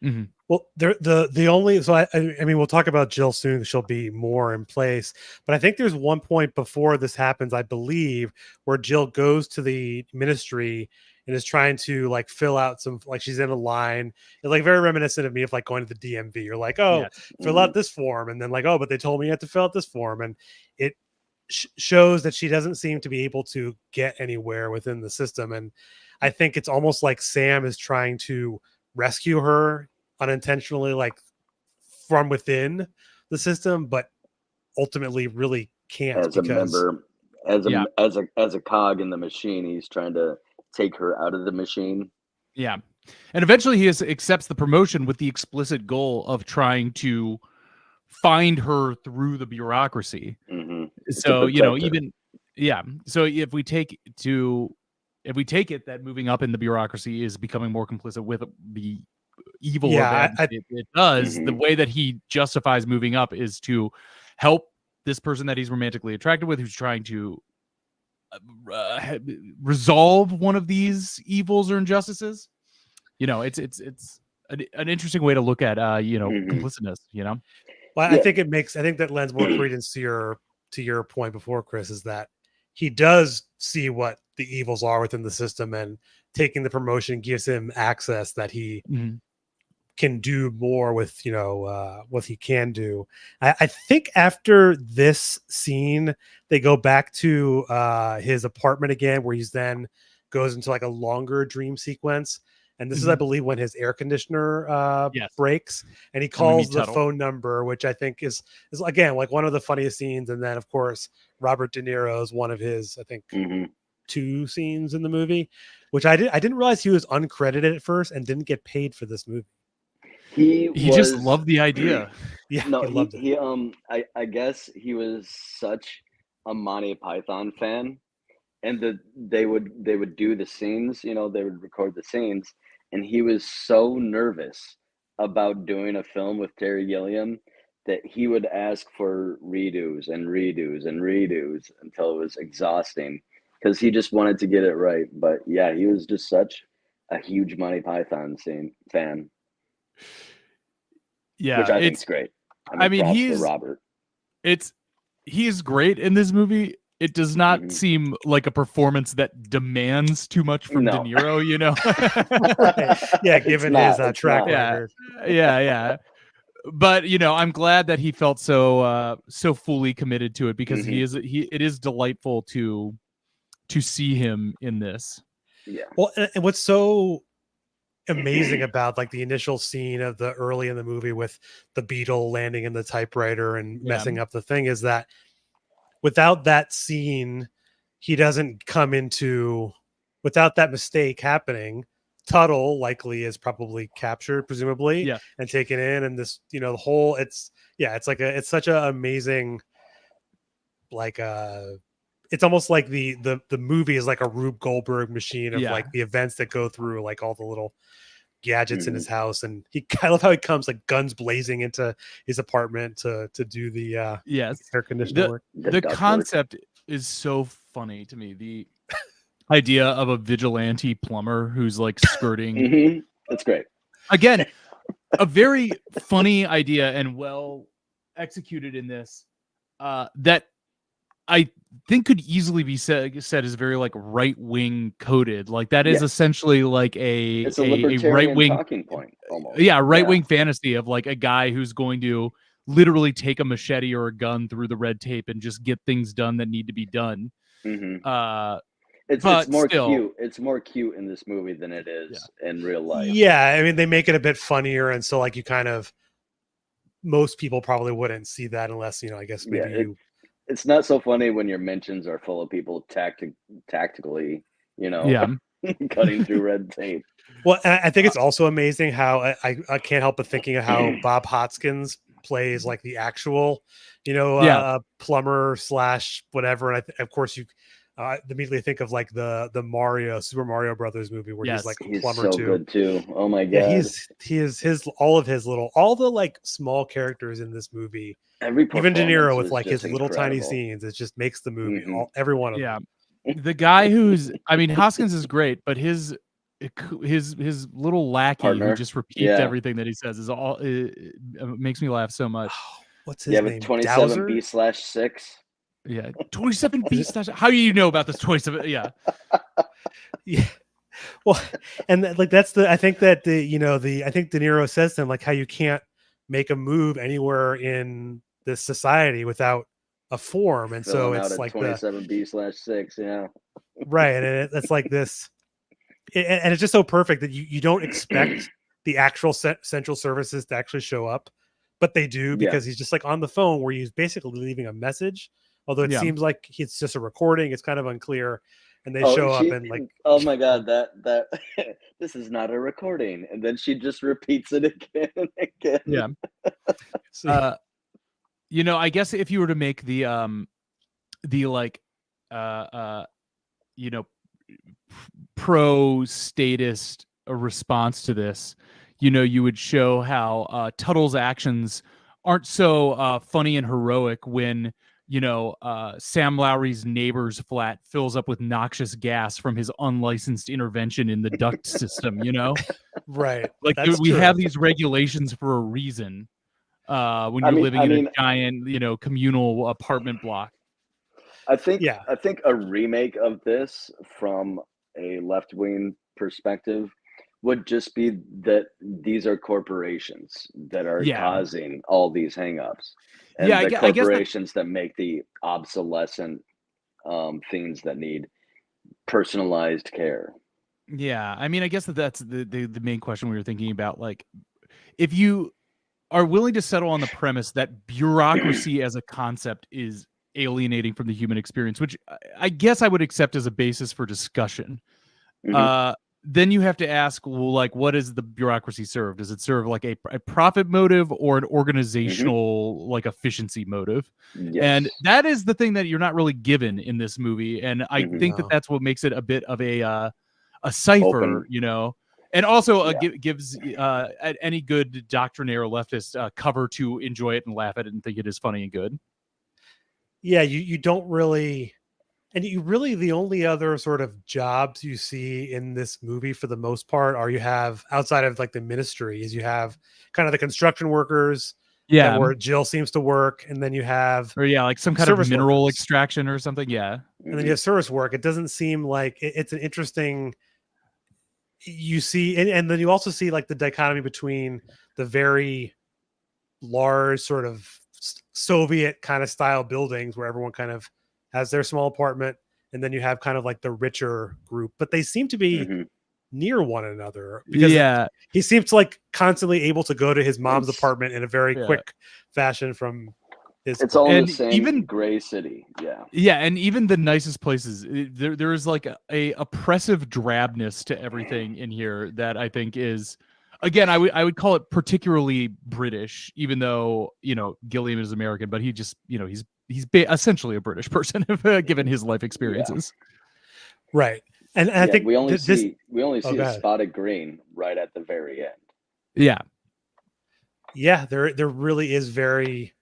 Hmm. Well, the only so I mean we'll talk about Jill soon. She'll be more in place, but I think there's one point before this happens, I believe, where Jill goes to the ministry and is trying to like fill out some like she's in a line. It's like very reminiscent of me of like going to the DMV. You're like, oh, Yes. fill Hmm. out this form, and then like, oh, but they told me you have to fill out this form, and it shows that she doesn't seem to be able to get anywhere within the system. And I think it's almost like Sam is trying to rescue her unintentionally, like from within the system, but ultimately really can't As a because member, as Yeah. a cog in the machine, he's trying to take her out of the machine. Yeah. And eventually accepts the promotion with the explicit goal of trying to find her through the bureaucracy. Hmm. To So, protect her. even yeah. So if we take it that moving up in the bureaucracy is becoming more complicit with the evil Yeah, event it does, the way that he justifies moving up is to help this person that he's romantically attracted with, who's trying to resolve one of these evils or injustices. You know, it's an interesting way to look at complicitness. You know, well, Yeah. I think that lends more credence to your point before, Chris, is that he does see what the evils are within the system, and taking the promotion gives him access that he can do more with, what he can do. I think after this scene, they go back to his apartment again, where he's then goes into like a longer dream sequence. And this is, I believe, when his air conditioner Yes. breaks, and he And we calls meet the Tuttle. phone number, which I think is again like one of the funniest scenes. And then, of course, Robert De Niro is one of his, I think, 2 scenes in the movie, which I didn't realize he was uncredited at first and didn't get paid for this movie. He just loved the idea. Yeah, No, he loved it. I guess he was such a Monty Python fan, and they would do the scenes, they would record the scenes, and he was so nervous about doing a film with Terry Gilliam that he would ask for redos and redos and redos until it was exhausting, because he just wanted to get it right. But yeah, he was just such a huge Monty Python fan. Yeah, Which I think is great. I mean, props to Robert. He's great in this movie. It does not seem like a performance that demands too much from De Niro, you know? Yeah, given his track record. Yeah. But, I'm glad that he felt so fully committed to it, because it is delightful to see him in this. Yeah. Well, and what's so amazing about like the initial scene of the early in the movie with the beetle landing in the typewriter and messing up the thing is that without that scene, he doesn't come into, without that mistake happening, Tuttle likely is probably captured, presumably, and taken in. And this, the whole, it's such an amazing, like, it's almost like the movie is like a Rube Goldberg machine of like the events that go through, like all the little gadgets in his house. And I love how he comes like guns blazing into his apartment to do the air conditioner work. The concept is so funny to me. The idea of a vigilante plumber who's like skirting. That's great. Again, a very funny idea and well executed in this, that I think could easily be said as very like right wing coded. Like that is essentially like it's a right wing talking point almost. Yeah, right wing fantasy of like a guy who's going to literally take a machete or a gun through the red tape and just get things done that need to be done. It's more cute. It's more cute in this movie than it is in real life. Yeah, I mean they make it a bit funnier, and so like you kind of, most people probably wouldn't see that unless I guess maybe you. It's not so funny when your mentions are full of people tactically, cutting through red tape. Well, I think it's also amazing how I can't help but thinking of how Bob Hoskins plays like the actual, plumber / whatever. And of course you immediately think of like the Super Mario Brothers movie where he's like a plumber so too. Good too. Oh my god. Yeah, he is all the like small characters in this movie. Even De Niro with like his little tiny scenes, it just makes the movie every one of them. The guy Hoskins is great, but his little lackey who just repeats everything that he says is all it makes me laugh so much. What's his name? 27B/6. Yeah, 27B/. How do you know about this 27? Yeah. Yeah. Well, and like that's I think that I think De Niro says to him like how you can't make a move anywhere in this society without a form, and so it's like 27B/6. Yeah. Right, and it's like this, and it's just so perfect that you don't expect the actual central services to actually show up, but they do because he's just like on the phone where he's basically leaving a message. Although it seems like it's just a recording, it's kind of unclear. And they show up and like, oh my god, that this is not a recording, and then she just repeats it again and again. Yeah. I guess if you were to make the like pro statist response to this, you would show how Tuttle's actions aren't so funny and heroic when Sam Lowry's neighbor's flat fills up with noxious gas from his unlicensed intervention in the duct system. Right. Like That's we true. have these regulations for a reason. When I you're mean- living I in mean- a giant, communal apartment block. I think Yeah. I think a remake of this from a left-wing perspective would just be that these are corporations that are Yeah. causing all these hangups, and Yeah, the I guess corporations that make the obsolescent things that need personalized care. Yeah, I mean, I guess that's the main question we were thinking about. Like, if you are willing to settle on the premise that bureaucracy as a concept is alienating from the human experience, which I guess I would accept as a basis for discussion, Mhm. then you have to ask, well, like, what does the bureaucracy serve? Does it serve like a profit motive or an organizational like efficiency motive? And Yes. that is the thing that you're not really given in this movie. And I Mhm. think that No. that's what makes it a bit of a cipher, Open. and also Yeah. gives any good doctrinaire leftist cover to enjoy it and laugh at it and think it is funny and good. Yeah, you don't really, and you really, the only other sort of jobs you see in this movie for the most part are, you have outside of like the ministry, is you have kind of the construction workers that where Jill seems to work, and then you have or like some kind of service mineral workers. extraction or something. Yeah. And then you have service work. It doesn't seem like it's an interesting, you see, and then you also see like the dichotomy between the very large sort of Soviet kind of style buildings where everyone kind of has their small apartment, and then you have kind of like the richer group, but they seem to be Mhm. near one another because Yeah. he seems to like constantly able to go to his mom's It's- apartment in a very Yeah. quick fashion from his It's all in And the same even- gray city. Yeah. Yeah, and even the nicest places, there is like a oppressive drabness to everything in here that I think is, again, I would call it particularly British, even though Gilliam is American, but he just he's essentially a British person given his life experiences. right. And I think we only this see Oh, a go ahead. spot of green right at the very end. Yeah, yeah, there really is very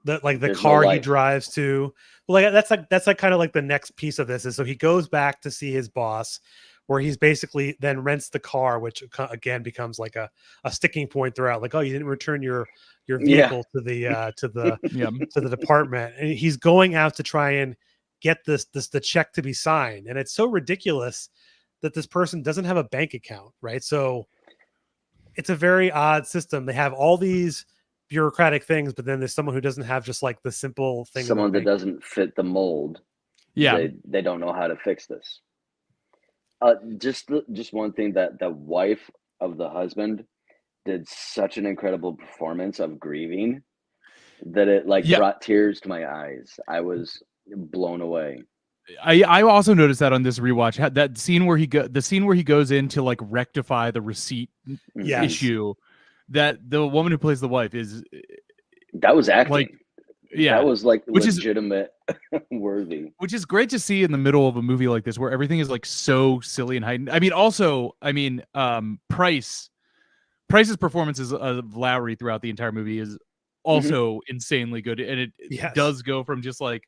the There's no car he life. drives to. Well, like that's like kind of like the next piece of this is, so he goes back to see his boss, where he's basically then rents the car, which again becomes like a sticking point throughout. Like, oh, you didn't return your vehicle to the yeah, to the department, and he's going out to try and get the check to be signed, and it's so ridiculous that this person doesn't have a bank account, right? So it's a very odd system. They have all these bureaucratic things, but then there's someone who doesn't have just like the simple thing. of a Someone that bank. doesn't fit the mold. yeah. They don't know how to fix this. Just one thing, that the wife of the husband did such an incredible performance of grieving that it like Yeah. brought tears to my eyes. I was blown away. I also noticed that on this rewatch, that scene where the scene where he goes in to like rectify the receipt Yes. issue, that the woman who plays the wife is That was acting. like, yeah, That was like which is legitimate worthy. which is great to see in the middle of a movie like this where everything is like so silly and heightened. Price's performances of Lowry throughout the entire movie is also insanely good, and it Yes. does go from just like,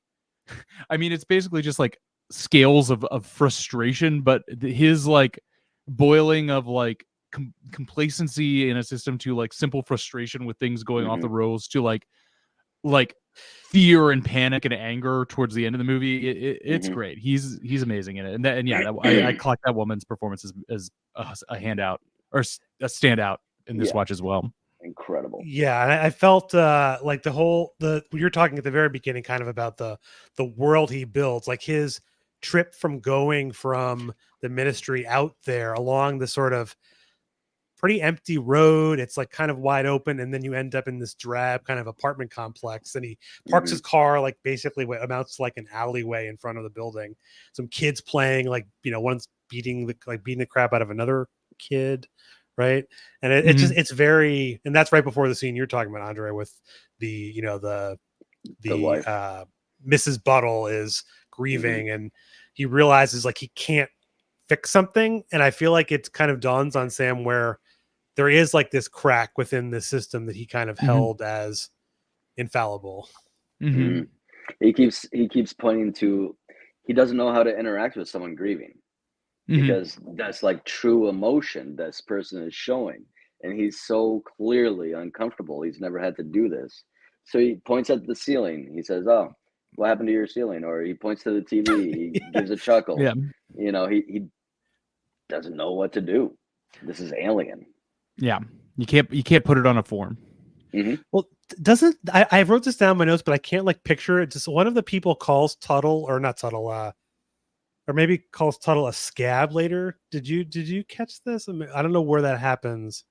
I mean, it's basically just like scales of frustration, but his like boiling of like complacency in a system to like simple frustration with things going off the rails to like fear and panic and anger towards the end of the movie. It's great. He's amazing in it, and I collect that woman's performance as a handout or a standout in this watch as well. Incredible. Yeah, and I felt like you're talking at the very beginning kind of about the world he builds, like his trip from going from the ministry out there along the sort of pretty empty road. It's like kind of wide open, and then you end up in this drab kind of apartment complex, and he parks his car like basically what amounts to like an alleyway in front of the building. Some kids playing, like, one's beating the crap out of another kid, right? And it's very, and that's right before the scene you're talking about, Andre, with the wife. Mrs. Buttle is grieving, and he realizes like he can't fix something, and I feel like it kind of dawns on Sam where there is like this crack within the system that he kind of Mhm. held as infallible. Mhm. He keeps pointing to he doesn't know how to interact with someone grieving Mhm. because that's like true emotion this person is showing, and he's so clearly uncomfortable. He's never had to do this, so he points at the ceiling. He says, "Oh, what happened to your ceiling?" Or he points to the TV. He gives a chuckle. Yeah. You know, he doesn't know what to do. This is alien. Yeah. You can't put it on a form. Well, doesn't I wrote this down in my notes, but I can't like picture it. Just one of the people calls Tuttle, or not Tuttle, or maybe calls Tuttle a scab later. Did you catch this? I mean, I don't know where that happens.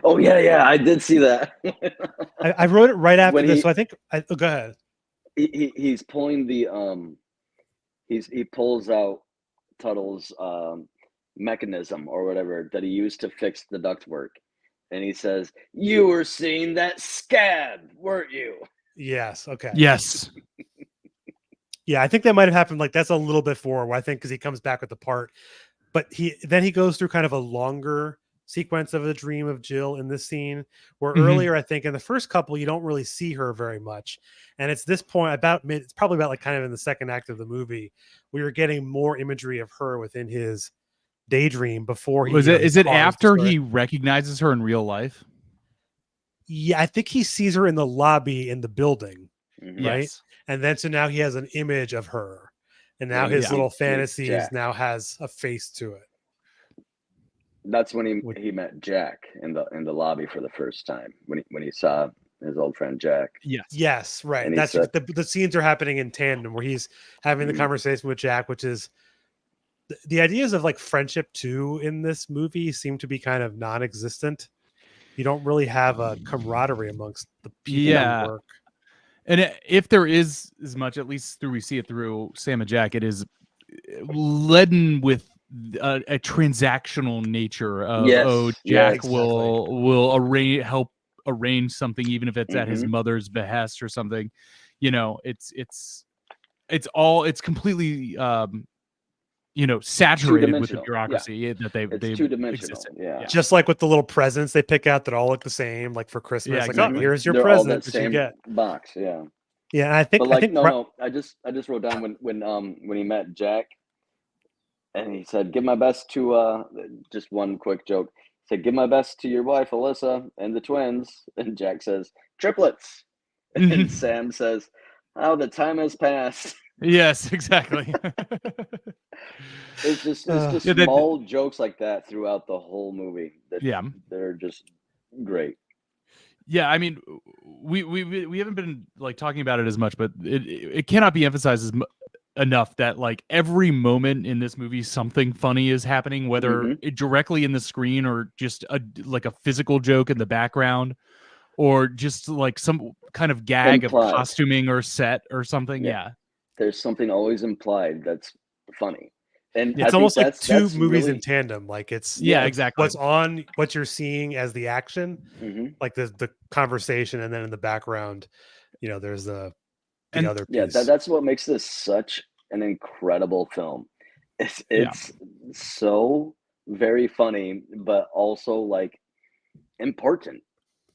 Oh yeah, I did see that. I wrote it right after When this, he so I think go ahead. he's pulling the he pulls out Tuttle's mechanism or whatever that he used to fix the ductwork, and he says, "You were seeing that scab, weren't you?" Yes. Okay. Yes. Yeah, I think that might have happened. Like that's a little bit forward. I think because he comes back with the part, but he goes through kind of a longer sequence of the dream of Jill in this scene. Where Mhm. earlier, I think in the first couple, you don't really see her very much, and it's this point about mid. It's probably about like kind of in the second act of the movie, we were getting more imagery of her within his daydream before he. Was it? Is his it car is after destroyed. he recognizes her in real life? Yeah, I think he sees her in the lobby in the building, Mhm. right? Yes. And then so now he has an image of her, and now When his Yeah. little meets fantasies Jack. now has a face to it. That's when Which- he met Jack in the lobby for the first time when he saw his old friend Jack, Yes. Yes, right. and he That's said, the scenes are happening in tandem where he's having the Mhm. conversation with Jack, which is the ideas of like friendship too in this movie seem to be kind of non-existent. You don't really have a camaraderie amongst the people Yeah. who work. And if there is as much, at least through we see it through Sam and Jack, it is leaden with a transactional nature of Yes, Jack yes. will help arrange something, even if it's at his Mhm. mother's behest or something. You know, it's completely saturated with the Two-dimensional, yeah. bureaucracy that they It's two-dimensional, exist in. yeah. Just like with the little presents they pick out that all look the same, like for Christmas. Yeah, Like, exactly. oh, here's your They're all present that that you same get. box, yeah. Yeah, and I think But like, right- no, I just wrote down when he met Jack, and he said, "Give my best to." Just one quick joke. He said, "Give my best to your wife, Alyssa, and the twins." And Jack says, "Triplets." And Sam says, "Oh, the time has passed." Yes, exactly. It's just Yeah, small jokes like that throughout the whole movie that Yeah. they're just great. Yeah, I mean, we haven't been like talking about it as much, but it cannot be emphasized enough that like every moment in this movie, something funny is happening, whether Mhm. it directly in the screen or just like a physical joke in the background, or just like some kind of gag of Implied. costuming or set or something. Yeah. Yeah, There's something always implied that's funny. And I it's think almost like two that's movies in really tandem. Like it's yeah, Yes. exactly. what's on, what you're seeing as the action, Mhm. like the conversation, and then in the background, there's the And other Yeah, piece. that's what makes this such an incredible film. It's so very funny, but also like important,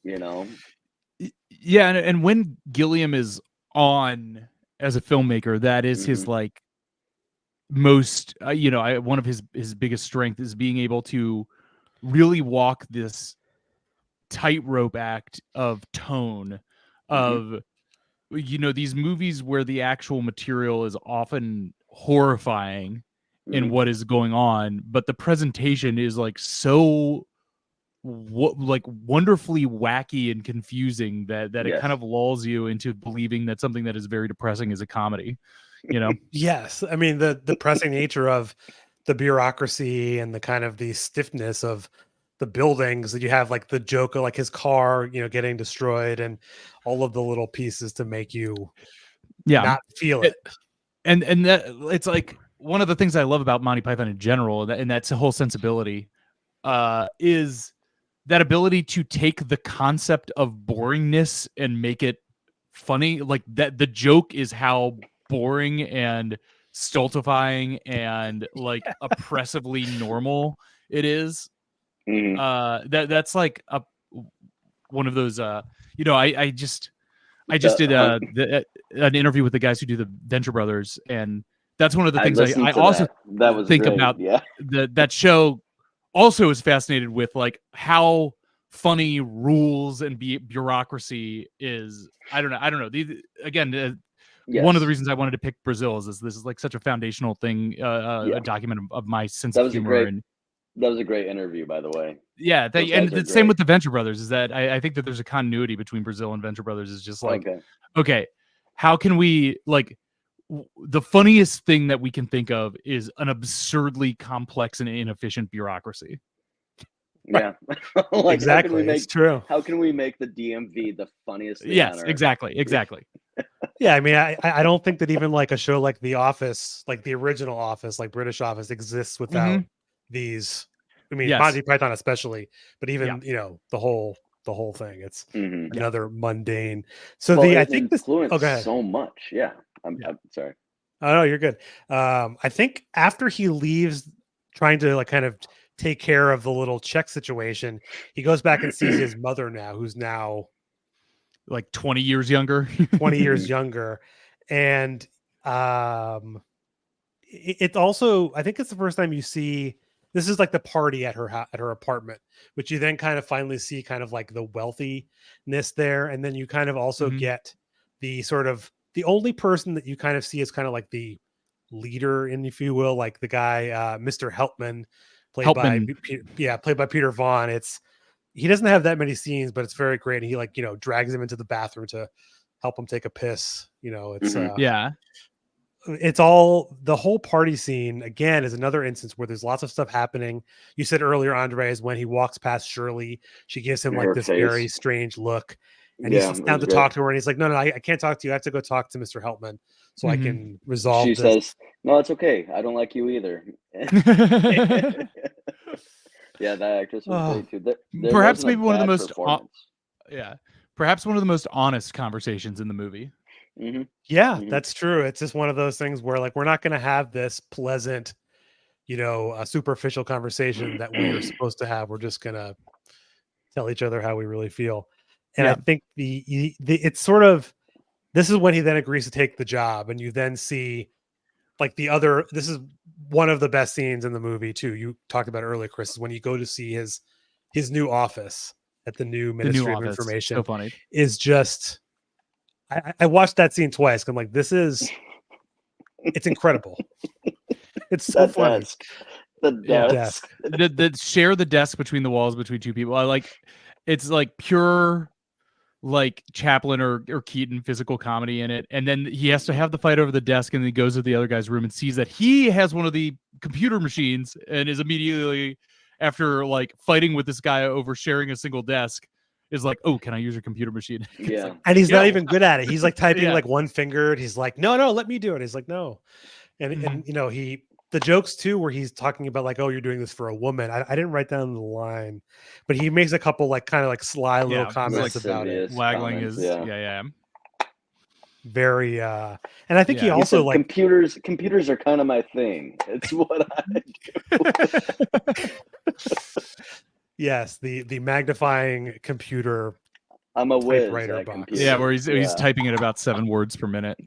you know? yeah, and when Gilliam is on as a filmmaker, that is his Mhm. like most one of his biggest strength is being able to really walk this tightrope act of tone of these movies where the actual material is often horrifying in Mhm. what is going on, but the presentation is like so like wonderfully wacky and confusing that it Yes. kind of lulls you into believing that something that is very depressing is a comedy, you know. Yes, I mean the pressing nature of the bureaucracy and the kind of the stiffness of the buildings that you have, like the joke of like his car, getting destroyed, and all of the little pieces to make you Yeah. not feel It- it. and that it's like one of the things I love about Monty Python in general, and that's a whole sensibility, is that ability to take the concept of boringness and make it funny. Like that, the joke is how boring and stultifying and like oppressively normal it is. That's like one of those. I just did an interview with the guys who do the Venture Brothers, and that's one of the things I also that was think great. about. Yeah, that show also is fascinated with like how funny rules and bureaucracy is. I don't know. Again, one of the reasons I wanted to pick Brazil is this is like such a foundational thing, a document of my sense of humor. That was a great interview, by the way. Yeah, and the same with the Venture Brothers is that I think that there's a continuity between Brazil and Venture Brothers. Is just like, okay, how can we like the funniest thing that we can think of is an absurdly complex and inefficient bureaucracy. Yeah, like, exactly. It's true. How can we make the DMV the funniest thing yes, on earth? exactly. Yeah, I mean, I don't think that even like a show like The Office, like the original Office, like British Office, exists without these. I mean, Monty Python especially, but even the whole thing. It's another mundane. So I think this influenced so much. Yeah, I'm sorry. Oh no, you're good. I think after he leaves, trying to like kind of take care of the little check situation, he goes back and sees his mother now, who's now like 20 years younger. 20 years younger. And it's also, I think it's the first time you see, this is like the party at her apartment, which you then kind of finally see kind of like the wealthiness there. And then you kind of also get the sort of, the only person that you kind of see is kind of like the leader, in, if you will, like the guy, Mr. Helpman, played by Peter Vaughn. He doesn't have that many scenes, but it's very great. And he like, drags him into the bathroom to help him take a piss. It's all, the whole party scene again is another instance where there's lots of stuff happening. You said earlier, Andre, is when he walks past Shirley, she gives him like this very strange look, and he sits down to talk to her, and he's like, no, I can't talk to you. I have to go talk to Mr. Helpman so I can resolve this. She says, no, it's okay. I don't like you either. Yeah, that actress was great too. Perhaps maybe one of the most perhaps one of the most honest conversations in the movie. That's true. It's just one of those things where like we're not going to have this pleasant, a superficial conversation that we are supposed to have. We're just going to tell each other how we really feel. And I think it's sort of, this is when he then agrees to take the job, and you then see like this is one of the best scenes in the movie too. You talked about earlier, Chris, is when you go to see his new office at the new Ministry of Information. So funny. Is just, I watched that scene twice. I'm like, it's incredible. It's so funny. The desk. The share the desk between the walls between two people. It's like pure like Chaplin or Keaton physical comedy in it, and then he has to have the fight over the desk, and then he goes to the other guy's room and sees that he has one of the computer machines, and is immediately, after like fighting with this guy over sharing a single desk, is like, oh, can I use your computer machine? Yeah. And he's not even good at it. He's like typing like one fingered. He's like, no, let me do it. He's like, no. And the jokes too, where he's talking about like, oh, you're doing this for a woman. I didn't write down the line, but he makes a couple like kind of like sly little comments about it. Waggling his very and I think he also like computers are kind of my thing. It's what I do. Yes, the magnifying computer. I'm a whiz typewriter box. Yeah, where he's typing at about 7 words per minute.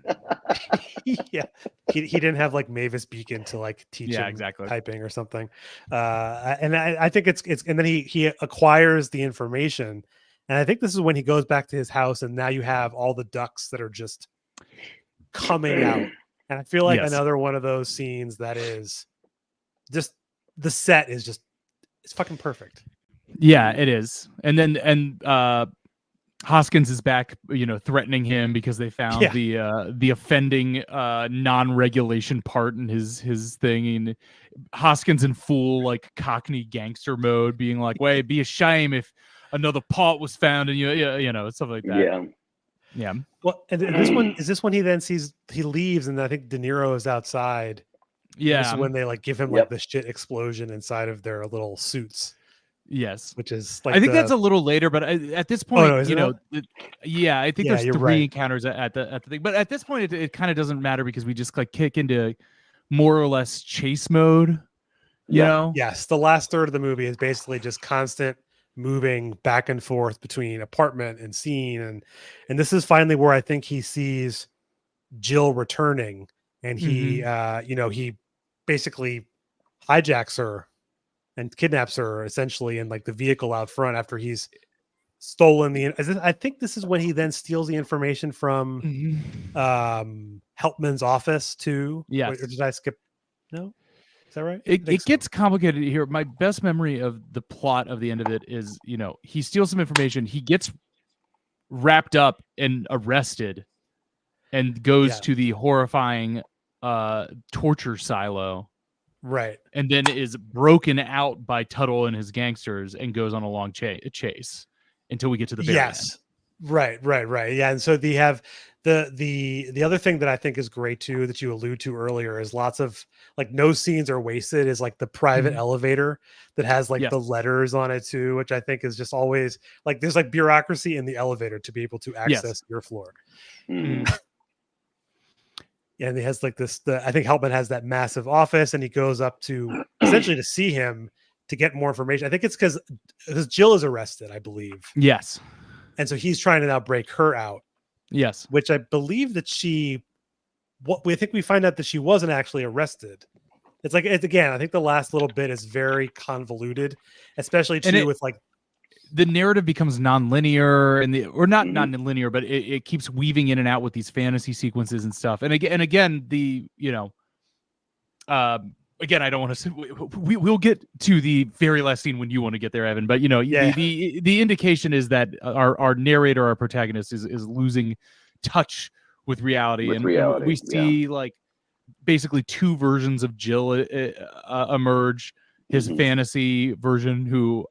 Yeah, he didn't have like Mavis Beacon to like teach him typing or something. And I think it's and then he acquires the information, and I think this is when he goes back to his house, and now you have all the ducks that are just coming out. And I feel like another one of those scenes that is just, the set is just, it's fucking perfect. Yeah, it is. And Hoskins is back, threatening him because they found the offending non-regulation part in his thing. And Hoskins in full like Cockney gangster mode, being like, "Wait, be a shame if another part was found," and stuff like that. Yeah. Well, and this one he then sees, he leaves, and I think De Niro is outside. Yeah. This is when they like give him like the shit explosion inside of their little suits. Yes, which is like, I think that's a little later, but at this point, I think there's 3 encounters at the thing. But at this point, it kind of doesn't matter because we just like kick into more or less chase mode. You Yeah. know? Yes, the last third of the movie is basically just constant moving back and forth between apartment and scene, and this is finally where I think he sees Jill returning, and he he basically hijacks her and kidnaps her essentially in like the vehicle out front after he's stolen I think this is when he then steals the information from Helpman's office too. Yes. Or did I skip? No, is that right? I It think so. gets complicated here. My best memory of the plot of the end of it is, he steals some information, he gets wrapped up and arrested, and goes Yeah. to the horrifying torture silo, Right. and then is broken out by Tuttle and his gangsters and goes on a long chase until we get to the very end. Right. Yeah, and so they have the other thing that I think is great too that you allude to earlier is lots of like no scenes are wasted is like the private elevator that has like Yes. the letters on it too, which I think is just always like there's like bureaucracy in the elevator to be able to access your floor. Mhm. And he has like I think Helpman has that massive office, and he goes up to essentially to see him to get more information. I think it's because Jill is arrested, I believe. Yes. And so he's trying to now break her out. Yes. Which I believe that I think we find out that she wasn't actually arrested. It's like, again, I think the last little bit is very convoluted, especially too with like the narrative becomes non-linear or not non-linear, but it keeps weaving in and out with these fantasy sequences and stuff. And again, again, I don't want to. We'll get to the very last scene when you want to get there, Evan. But the indication is that our narrator, our protagonist, is losing touch with reality, and we see like basically two versions of Jill emerge. His fantasy version, who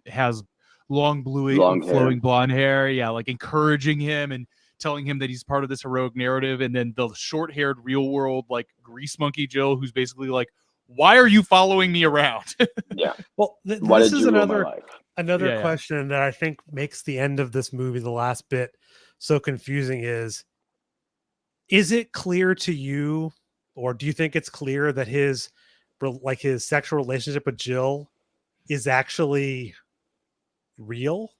has long flowing blonde hair, like encouraging him and telling him that he's part of this heroic narrative, and then the short-haired real world like grease monkey Jill, who's basically like, why are you following me around? Yeah. Well, this is another question that I think makes the end of this movie, the last bit, so confusing. Is it clear to you, or do you think it's clear that his sexual relationship with Jill is actually real?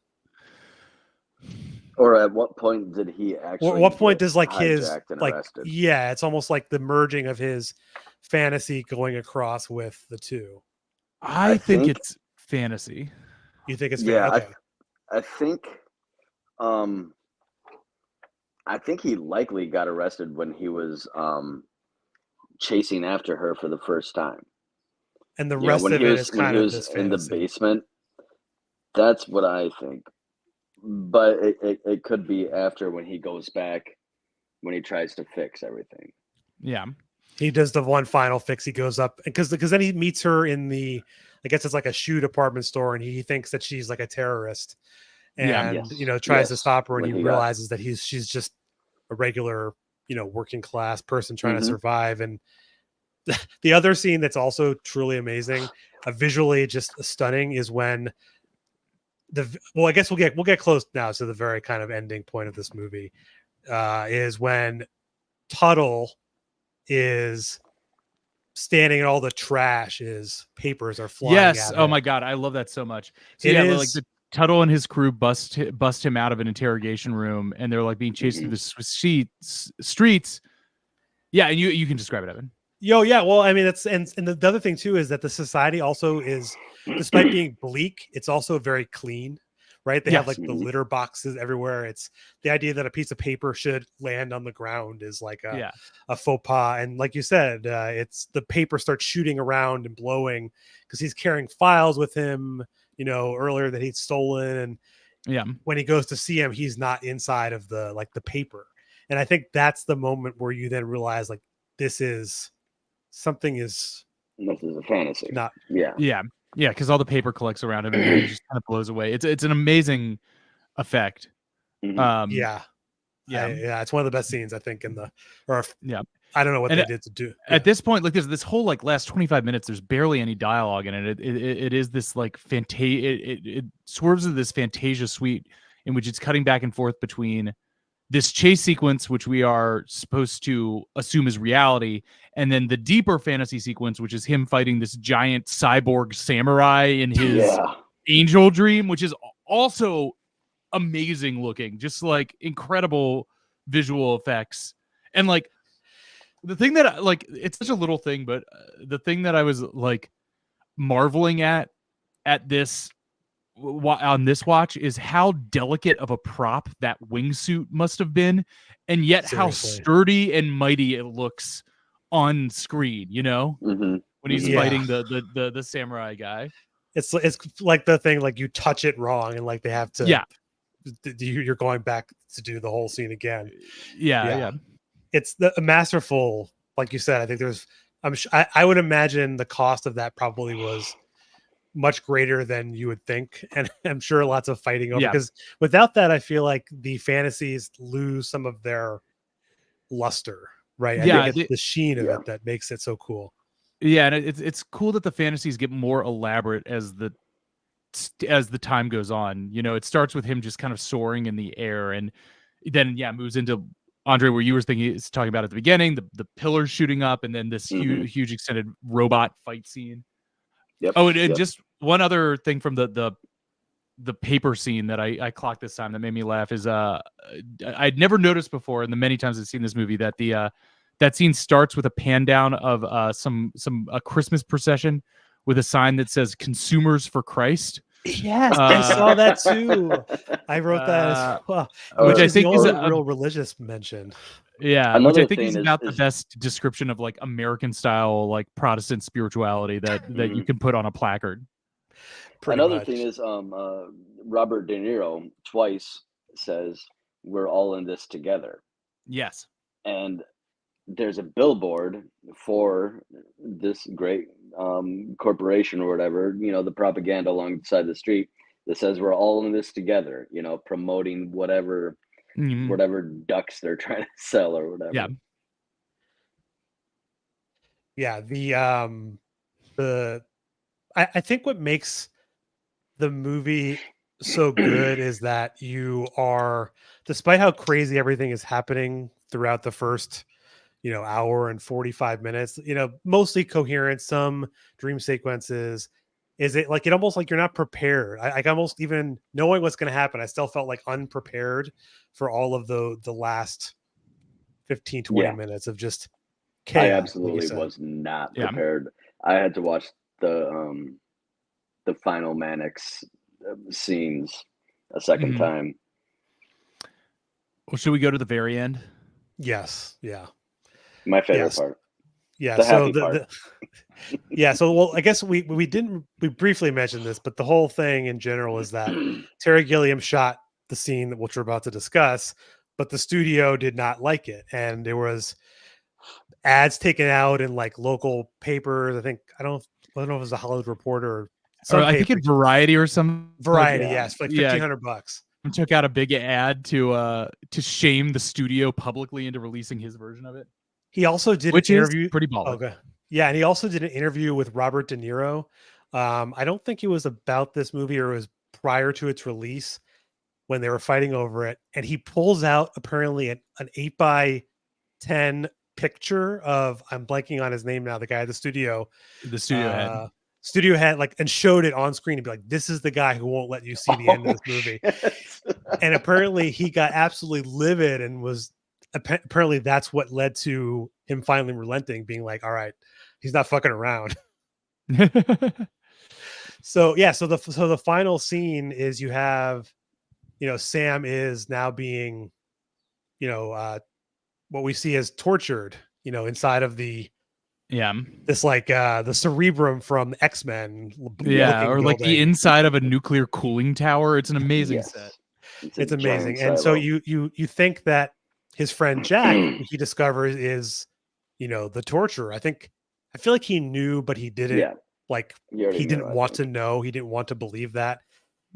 Or at what point did he actually? Or at what point does like his arrested? Yeah, it's almost like the merging of his fantasy going across with the two. I think it's fantasy. You think it's okay. I think he likely got arrested when he was chasing after her for the first time. And the rest of it is kind of this in the basement. That's what I think. But it could be after, when he goes back, when he tries to fix everything. Yeah. He does the one final fix. He goes up because then he meets her in I guess it's like a shoe department store, and he thinks that she's like a terrorist, and tries to stop her, and he realizes that she's just a regular working class person trying to survive. And the other scene that's also truly amazing, visually just stunning, is when I guess we'll get close now to the very kind of ending point of this movie, is when Tuttle is standing and all the papers are flying. Yes. At Oh him. my God. I love that so much. So like the Tuttle and his crew bust him out of an interrogation room, and they're like being chased through the streets. Yeah. And you can describe it, Evan. Yeah. Well, I mean, and the other thing too is that the society also is, despite being bleak, it's also very clean, right? They have like the litter boxes everywhere. It's the idea that a piece of paper should land on the ground is like a faux pas. And like you said, it's the paper starts shooting around and blowing because he's carrying files with him, earlier that he'd stolen. And when he goes to see him, he's not inside of the paper. And I think that's the moment where you then realize like, this is a fantasy. Because all the paper collects around him and he just kind of blows away. It's an amazing effect. It's one of the best scenes I think I don't know what they did to do at this point. Like there's this whole like last 25 minutes, there's barely any dialogue in it. It is this like it swerves into this Fantasia suite in which it's cutting back and forth between this chase sequence, which we are supposed to assume is reality, and then the deeper fantasy sequence, which is him fighting this giant cyborg samurai in his angel dream, which is also amazing looking, just like incredible visual effects. And like the thing that like, it's such a little thing, but the thing that I was like marveling at this on this watch is how delicate of a prop that wingsuit must have been, and yet how sturdy and mighty it looks on screen, you know, when he's fighting the samurai guy. It's like the thing, like you touch it wrong and like they have to you're going back to do the whole scene again. It's a masterful, like you said. I think there's I would imagine the cost of that probably was much greater than you would think, and I'm sure lots of fighting over, because without that I feel like the fantasies lose some of their luster, right? I think it's the sheen of it that makes it so cool. And it's cool that the fantasies get more elaborate as the time goes on. You know, it starts with him just kind of soaring in the air, and then moves into, Andre, where you were talking about at the beginning, the pillars shooting up, and then this huge extended robot fight scene. And just one other thing from the paper scene that I clocked this time that made me laugh is I'd never noticed before, and the many times I've seen this movie, that that scene starts with a pan down of a Christmas procession with a sign that says "Consumers for Christ." Yes, I saw that too. I wrote that as well, which I think is a real religious mention. Yeah, which I think is about the best description of like American style, like Protestant spirituality that you can put on a placard. Another thing is Robert De Niro twice says, "We're all in this together." Yes. And there's a billboard for this great corporation or whatever, you know, the propaganda alongside the street that says we're all in this together, you know, promoting whatever ducks they're trying to sell or whatever. I think what makes the movie so good is that you are, despite how crazy everything is happening throughout the first hour and 45 minutes, mostly coherent, some dream sequences, is it like, it almost like you're not prepared. I almost, even knowing what's going to happen, I still felt like unprepared for all of the last 15-20 minutes of just chaos. I absolutely was not prepared. I had to watch the final Mannix scenes a second time. Well, should we go to the very end? Yes. Yeah. My favorite part. Yeah. The so happy part. So well, I guess we briefly mentioned this, but the whole thing in general is that Terry Gilliam shot the scene which we're about to discuss, but the studio did not like it, and there was ads taken out in like local papers. I don't know if it was a Hollywood Reporter or some I think in Variety or some Variety. Yes, for like $1,500. Took out a big ad to shame the studio publicly into releasing his version of it. He also did an interview. Pretty baller. Okay. Yeah, and he also did an interview with Robert De Niro. I don't think it was about this movie, or it was prior to its release when they were fighting over it. And he pulls out apparently an 8x10 picture of, I'm blanking on his name now, the guy at the studio. The studio head, like, and showed it on screen and be like, this is the guy who won't let you see the end of this movie. And apparently he got absolutely livid and was, apparently that's what led to him finally relenting, being like, all right, he's not fucking around. So the final scene is, you have, Sam is now being, what we see as tortured, inside of this like the cerebrum from X-Men. Or like the inside of a nuclear cooling tower. It's an amazing set. It's amazing. And so you think that his friend Jack, he discovers, is, the torturer. I feel like he knew, but he didn't. Yeah. Like he didn't want to know. He didn't want to believe that.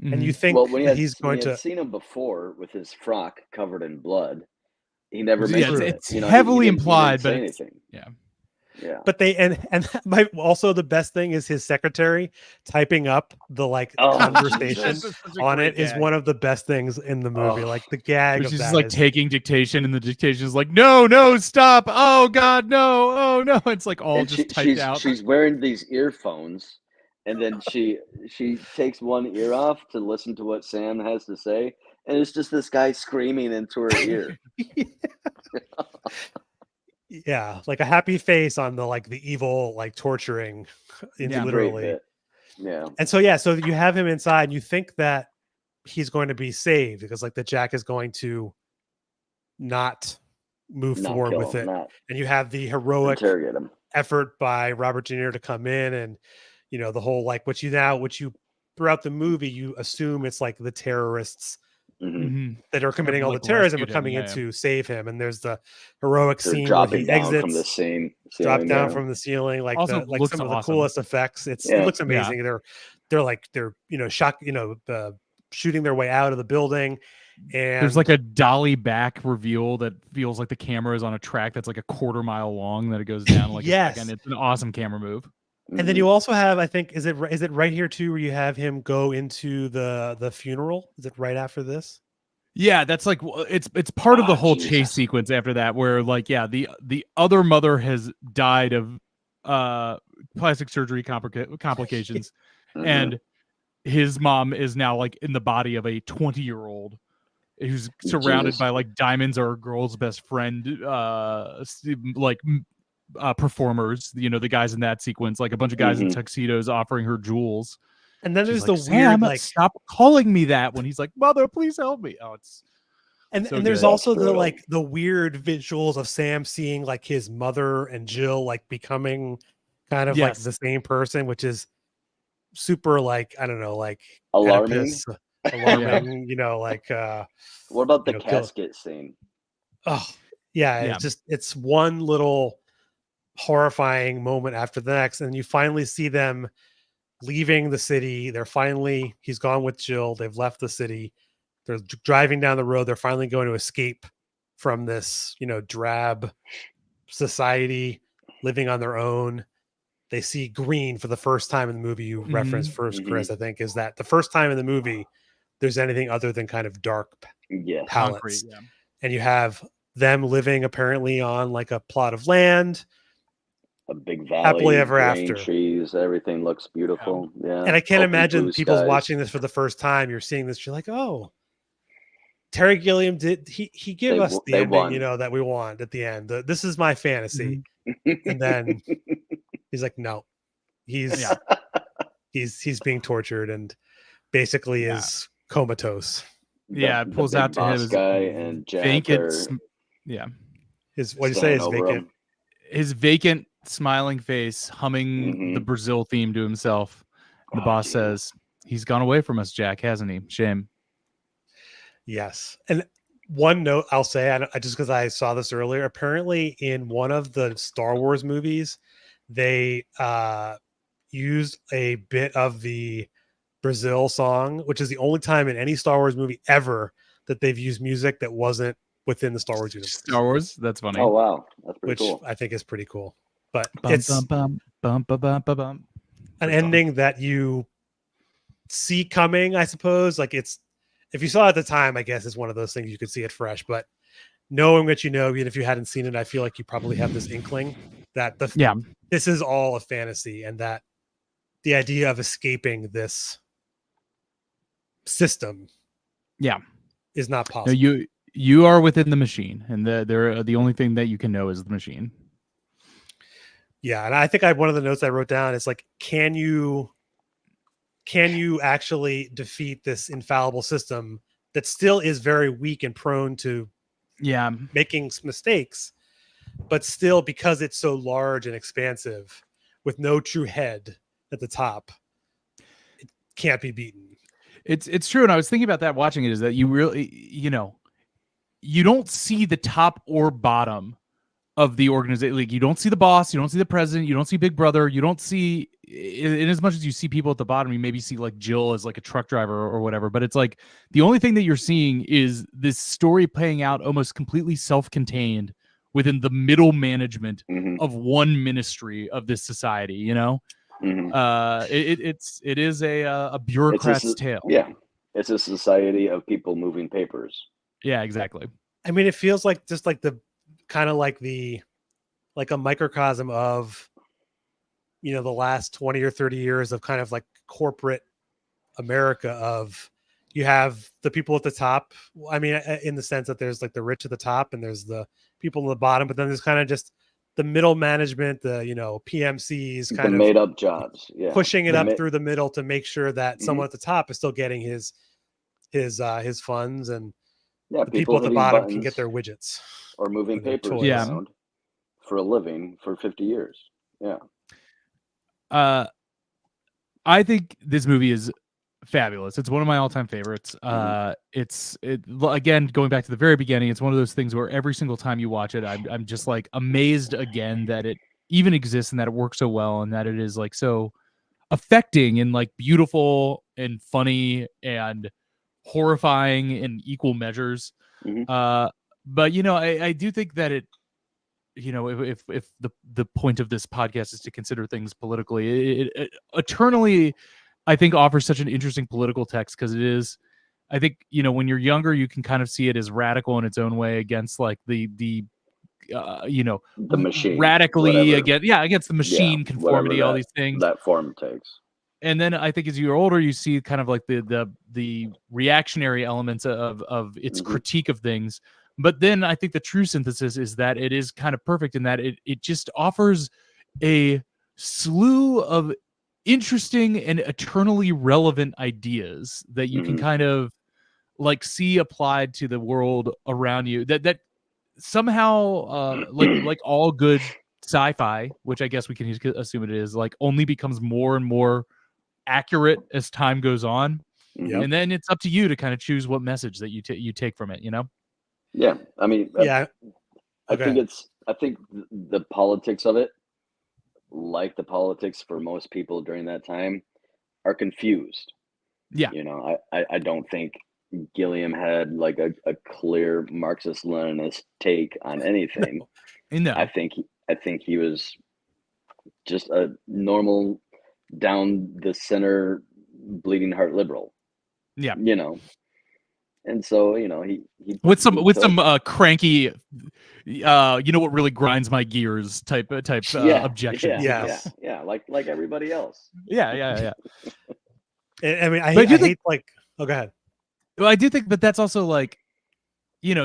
Mm-hmm. And you think he's going to seen him before with his frock covered in blood. He never mentioned it. It's heavily implied, but anything. Yeah. Yeah. But they and also the best thing is his secretary typing up the like Oh, conversation Jesus. That's such a on great it is gag. one of the best things in the movie. Oh. Like the gag Which of is just that like is taking dictation, and the dictation is like, no, stop. Oh God, no. Oh no. It's like all And just typed out. she's wearing these earphones, and then she takes one ear off to listen to what Sam has to say, and it's just this guy screaming into her ear. yeah, like a happy face on the like the evil like torturing It's a great literally. bit. Yeah. And so yeah, so you have him inside and you think that he's going to be saved because like the Jack is going to not move Not forward kill with him, it. not And you have the heroic interrogate him. effort by Robert De Niro to come in and the whole like what you throughout the movie you assume it's like the terrorists Mhm. that are committing all the like, terrorism are rescued him, coming in yeah. to save him. And there's the heroic They're scene where dropping he down from the exits, ceiling. drop down Yeah. from the ceiling, like Also the like looks some of the awesome. coolest effects. It Yeah. looks amazing. They're shock, shooting their way out of the building. And There's like a dolly back reveal that feels like the camera is on a track that's like a quarter-mile long that it goes down like Yes. a second. It's an awesome camera move. And then you also have, I think, is it right here too, where you have him go into the funeral? Is it right after this? Yeah, that's like it's part of the whole Jesus. chase sequence after that, where like the other mother has died of plastic surgery complications, Mhm. and his mom is now like in the body of a 20-year-old who's surrounded Jesus. by like diamonds are a girl's best friend performers, the guys in that sequence, like a bunch of guys in Mhm. tuxedos offering her jewels. And then She's there's like, the weird Sam, like stop calling me that, when he's like, mother, please help me. Oh, it's and so there's good. also That's brutal. the weird visuals of Sam seeing like his mother and Jill like becoming kind of like Yes. the same person, which is super like, I don't know, like Alarming. Oedipus, alarming, What about the kill. casket scene? Oh, yeah, Yeah. it's one little horrifying moment after the next, and you finally see them leaving the city. He's gone with Jill. They've left the city. They're driving down the road. They're finally going to escape from this, drab society, living on their own. They see green for the first time in the movie. You referenced first, Chris, I think, is that the first time in the movie there's anything other than kind of dark Yes. palettes. Concrete, yeah. And you have them living apparently on like a plot of land. A big valley, Happily ever green after. trees, everything looks beautiful. Yeah. And I can't Open imagine blue people's skies. watching this for the first time. You're seeing this, you're like, oh, Terry Gilliam he gave us the they ending, won. that we want at the end. This is my fantasy. And then he's like, no, he's being tortured and basically is comatose. It pulls big out to him boss his guy and Jack vacant are His what do you say? standing His over vacant. him. his vacant smiling face humming the Brazil theme to himself. The boss says, he's gone away from us, Jack, hasn't he? Shame. Yes. And one note I'll say, I just because I saw this earlier, apparently in one of the Star Wars movies, they used a bit of the Brazil song, which is the only time in any Star Wars movie ever that they've used music that wasn't within the Star Wars universe. Star Wars? That's funny. Oh, wow. That's pretty which cool. I think is pretty cool. But Bum, it's bum, bum, bum, bum, bum, bum. an ending that you see coming, I suppose. Like if you saw it at the time, I guess it's one of those things you could see it fresh. But knowing what even if you hadn't seen it, I feel like you probably have this inkling that this is all a fantasy, and that the idea of escaping this system is not possible. No, you are within the machine, and the only thing that you can know is the machine. Yeah, and I think one of the notes I wrote down is like, can you actually defeat this infallible system that still is very weak and prone to making mistakes, but still, because it's so large and expansive with no true head at the top, it can't be beaten. It's true. And I was thinking about that watching it, is that you really, you don't see the top or bottom of the organization. Like, you don't see the boss, you don't see the president, you don't see Big Brother, you don't see, in as much as you see people at the bottom, you maybe see like Jill as like a truck driver or whatever, but it's like the only thing that you're seeing is this story playing out almost completely self-contained within the middle management Mhm. of one ministry of this society. You know, Mhm. it is a It's a bureaucrat's so- tale. yeah, it's a society of people moving papers. Yeah, exactly. I mean, it feels like just like the kind of like the like a microcosm of the last 20 or 30 years of kind of like corporate America of you have the people at the top. I mean, in the sense that there's like the rich at the top and there's the people at the bottom, but then there's kind of just the middle management, the PMCs The kind of made up jobs. Yeah. pushing it The up ma- through the middle to make sure that Mhm. someone at the top is still getting his funds, and Yeah, the people people at the hitting bottom can get buttons their widgets or moving or their papers toys. Yeah. around for a living for 50 years. Yeah. I think this movie is fabulous. It's one of my all-time favorites. Again, going back to the very beginning, it's one of those things where every single time you watch it, I'm just like amazed again that it even exists and that it works so well and that it is like so affecting and like beautiful and funny and horrifying in equal measures. Mhm. But I do think that it, if the point of this podcast is to consider things politically, it eternally, I think, offers such an interesting political text because it is. I think when you're younger, you can kind of see it as radical in its own way against like the The machine. radically Whatever. against the machine Whatever conformity, all these things. that form takes. And then I think as you're older, you see kind of like the reactionary elements of its Mhm. critique of things. But then I think the true synthesis is that it is kind of perfect in that it just offers a slew of interesting and eternally relevant ideas that you can Mhm. kind of like see applied to the world around you that somehow like all good sci-fi, which I guess we can assume it is, like only becomes more and more accurate as time goes on. Mhm. And then it's up to you to kind of choose what message that you take from it, Yeah. I mean, Yeah. I Okay. think the politics of it, like the politics for most people during that time, are confused. Yeah. I don't think Gilliam had like a clear Marxist Leninist take on anything. No. I think he was just a normal down the center bleeding heart liberal. Yeah. And so he With some took- cranky what really grinds my gears type objections. Yes. yeah, like everybody else. Yeah. I mean, I But you hate like. Oh, go ahead. Well, I do think, but that's also like,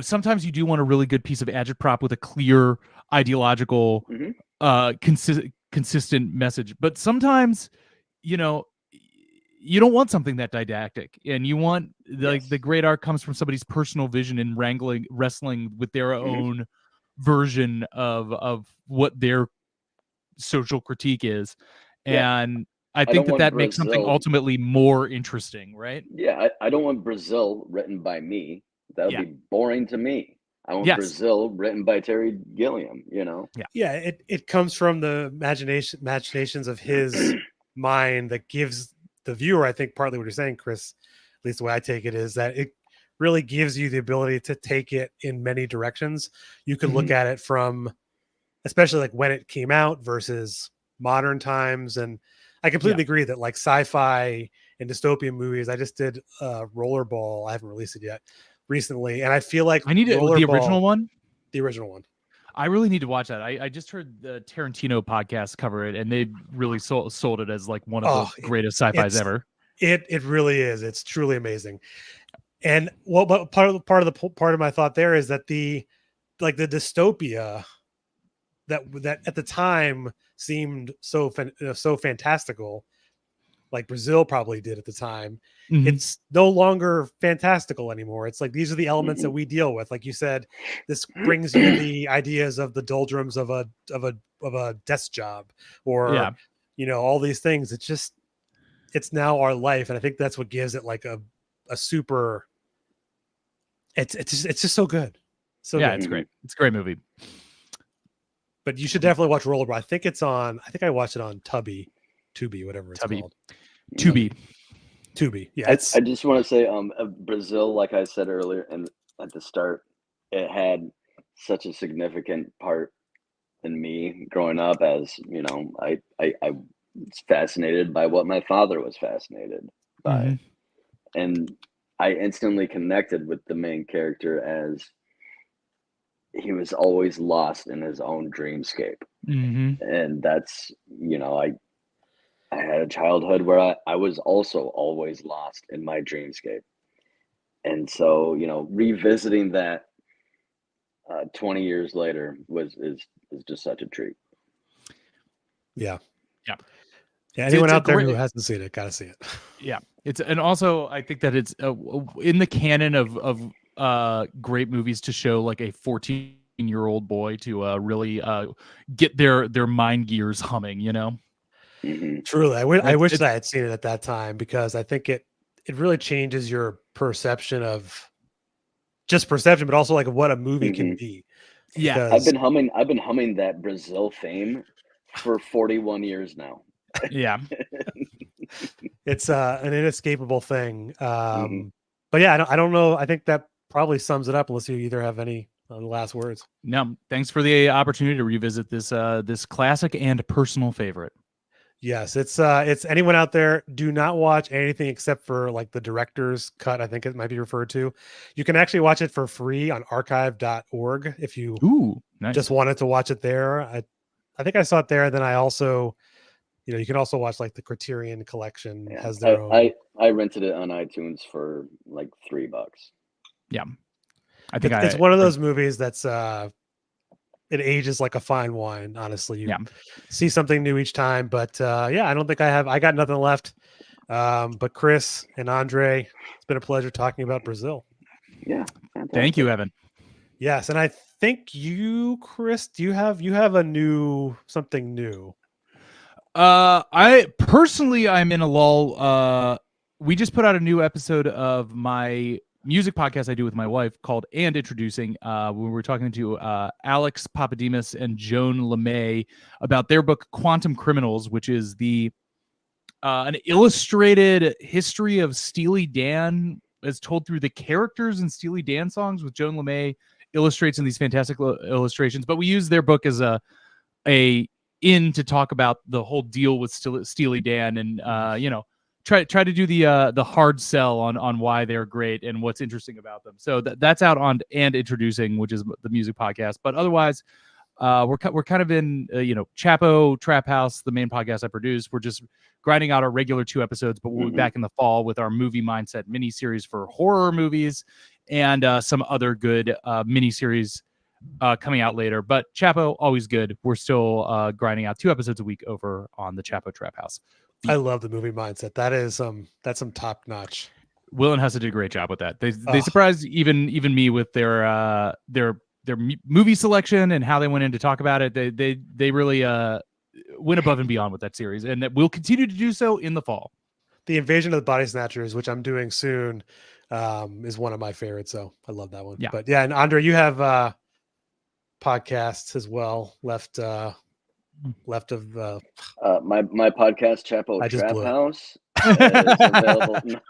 sometimes you do want a really good piece of agitprop with a clear ideological, Mhm. consistent message. But sometimes, you don't want something that didactic, and you want like Yes. the great art comes from somebody's personal vision and wrestling with their Mhm. own version of what their social critique is, Yeah. and I I think don't want that makes something Brazil. ultimately more interesting, right? Yeah, I don't want Brazil written by me. That would Yeah. be boring to me. I want Yes. Brazil written by Terry Gilliam, Yeah, it comes from the imaginations of his mind that gives the viewer, I think partly what you're saying, Chris, at least the way I take it, is that it really gives you the ability to take it in many directions. You can look at it from, especially like when it came out versus modern times. And I completely agree that like sci-fi and dystopian movies, I just did Rollerball. I haven't released it yet recently. And I feel like I need the original one. The original one. I really need to watch that. I just heard the Tarantino podcast cover it, and they really sold it as like one of the greatest sci-fis ever. It really is. It's truly amazing. And but part of my thought there is that the dystopia that at the time seemed so fantastical, like Brazil probably did at the time. Mhm. It's no longer fantastical anymore. It's like these are the elements that Mhm. we deal with. Like you said, this brings you the ideas of the doldrums of a desk job, or all these things. It's now our life, and I think that's what gives it like a super. It's just so good. So good. It's great. It's a great movie. But you should definitely watch Rollerball. I think it's on. I think I watched it on Tubi, whatever it's called. Tubi. Yeah, I just want to say, Brazil, like I said earlier and at the start, it had such a significant part in me growing up. As you know, I was fascinated by what my father was fascinated by, Mm-hmm. and I instantly connected with the main character as he was always lost in his own dreamscape. Mm-hmm. And that's, I had a childhood where I was also always lost in my dreamscape. And so, revisiting that 20 years later is just such a treat. Yeah. Yeah. Yeah. Anyone It's a out there who great- hasn't seen it, gotta see it. Yeah, and also I think that it's in the canon of great movies to show like a 14-year-old boy to really get their mind gears humming. Mhm. Truly, I wish It's that I had seen it at that time, because I think it really changes your perception of just perception, but also like what a movie can Mhm. be. yeah, I've Because been humming that Brazil theme for 41 years now. yeah. it's an inescapable thing. Mhm. But yeah, I don't know. I think that probably sums it up, unless you either have any last words. No, thanks for the opportunity to revisit this classic and personal favorite. Yes, it's anyone out there, do not watch anything except for like the director's cut, I think it might be referred to. You can actually watch it for free on archive.org if you Ooh, nice. just wanted to watch it there. I think I saw it there. And then I also, you can also watch like the Criterion collection Yeah. has their own. I rented it on iTunes for like $3. Yeah, I think It's one of those movies that's it ages like a fine wine. Honestly, you see something new each time. But yeah, I don't think I got nothing left. But Chris and Andre, it's been a pleasure talking about Brazil. Yeah, fantastic. Thank you, Evan. Yes, and I think you, Chris, do you have something new? I personally, I'm in a lull. We just put out a new episode of my music podcast I do with my wife called And Introducing, when we were talking to Alex Papademos and Joan LeMay about their book Quantum Criminals, which is an illustrated history of Steely Dan as told through the characters in Steely Dan songs, with Joan LeMay illustrates in these fantastic illustrations. But we use their book as a in to talk about the whole deal with Steely Dan, and try to do the hard sell on why they're great and what's interesting about them. So that's out on And Introducing, which is the music podcast. But otherwise, we're kind of in Chapo Traphouse, the main podcast I produce. We're just grinding out our regular 2 episodes, but we'll be back in the fall with our movie mindset mini series for horror movies and some other good mini series coming out later. But Chapo, always good. We're still grinding out 2 episodes a week over on the Chapo Traphouse. I love the movie mindset. That's some top notch. Will and Hessa did a great job with that. They surprised even me with their movie selection and how they went in to talk about it. They really went above and beyond with that series, and that will continue to do so in the fall. The Invasion of the Body Snatchers, which I'm doing soon, is one of my favorites. So I love that one. Yeah. But yeah, and Andre, you have podcasts as well left of my podcast Chapo I just blew it. Traphouse is available.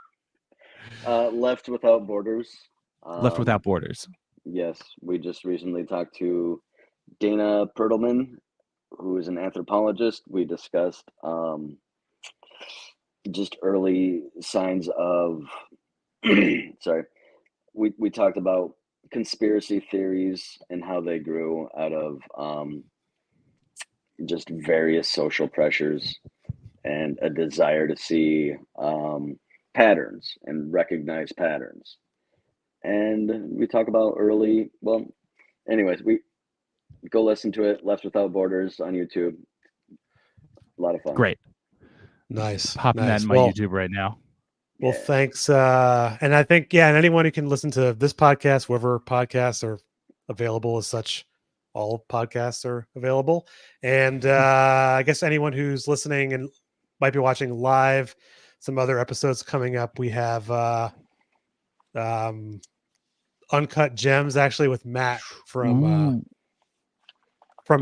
Left Without Borders. Left Without Borders. Yes, we just recently talked to Dana Pertelman, who is an anthropologist. We discussed just early signs of sorry. We talked about conspiracy theories and how they grew out of just various social pressures and a desire to see patterns and recognize patterns. And we talk about anyways, we go listen to it. Left Without Borders on YouTube. A lot of fun. Great. Nice. Popping that in my YouTube right now. Well, thanks. And I think, and anyone who can listen to this podcast, wherever podcasts are available as such, all podcasts are available. And I guess anyone who's listening and might be watching live, some other episodes coming up. We have Uncut Gems, actually, with Matt from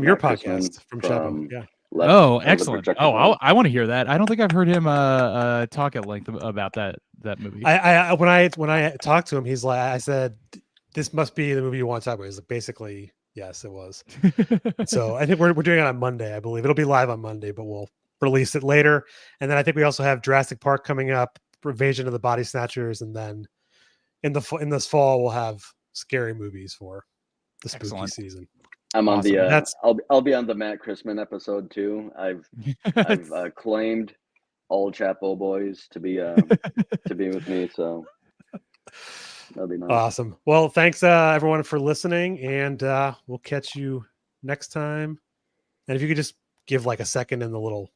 your podcast, from Chapo. Yeah. Excellent. I want to hear that. I don't think I've heard him talk at length about that movie. When I talked to him, he's like, I said, this must be the movie you want to talk about. He's like, basically, Yes, it was. So I think we're doing it on Monday, I believe. It'll be live on Monday, but we'll release it later. And then I think we also have Jurassic Park coming up, Invasion of the Body Snatchers, and then in this fall we'll have scary movies for the spooky Excellent. season. I'm on Awesome. the I'll be on the Matt Christman episode too. I've claimed all Chapo boys to be with me, so that'll be nice. Awesome. Well, thanks everyone for listening, and we'll catch you next time. And if you could just give like a second in the little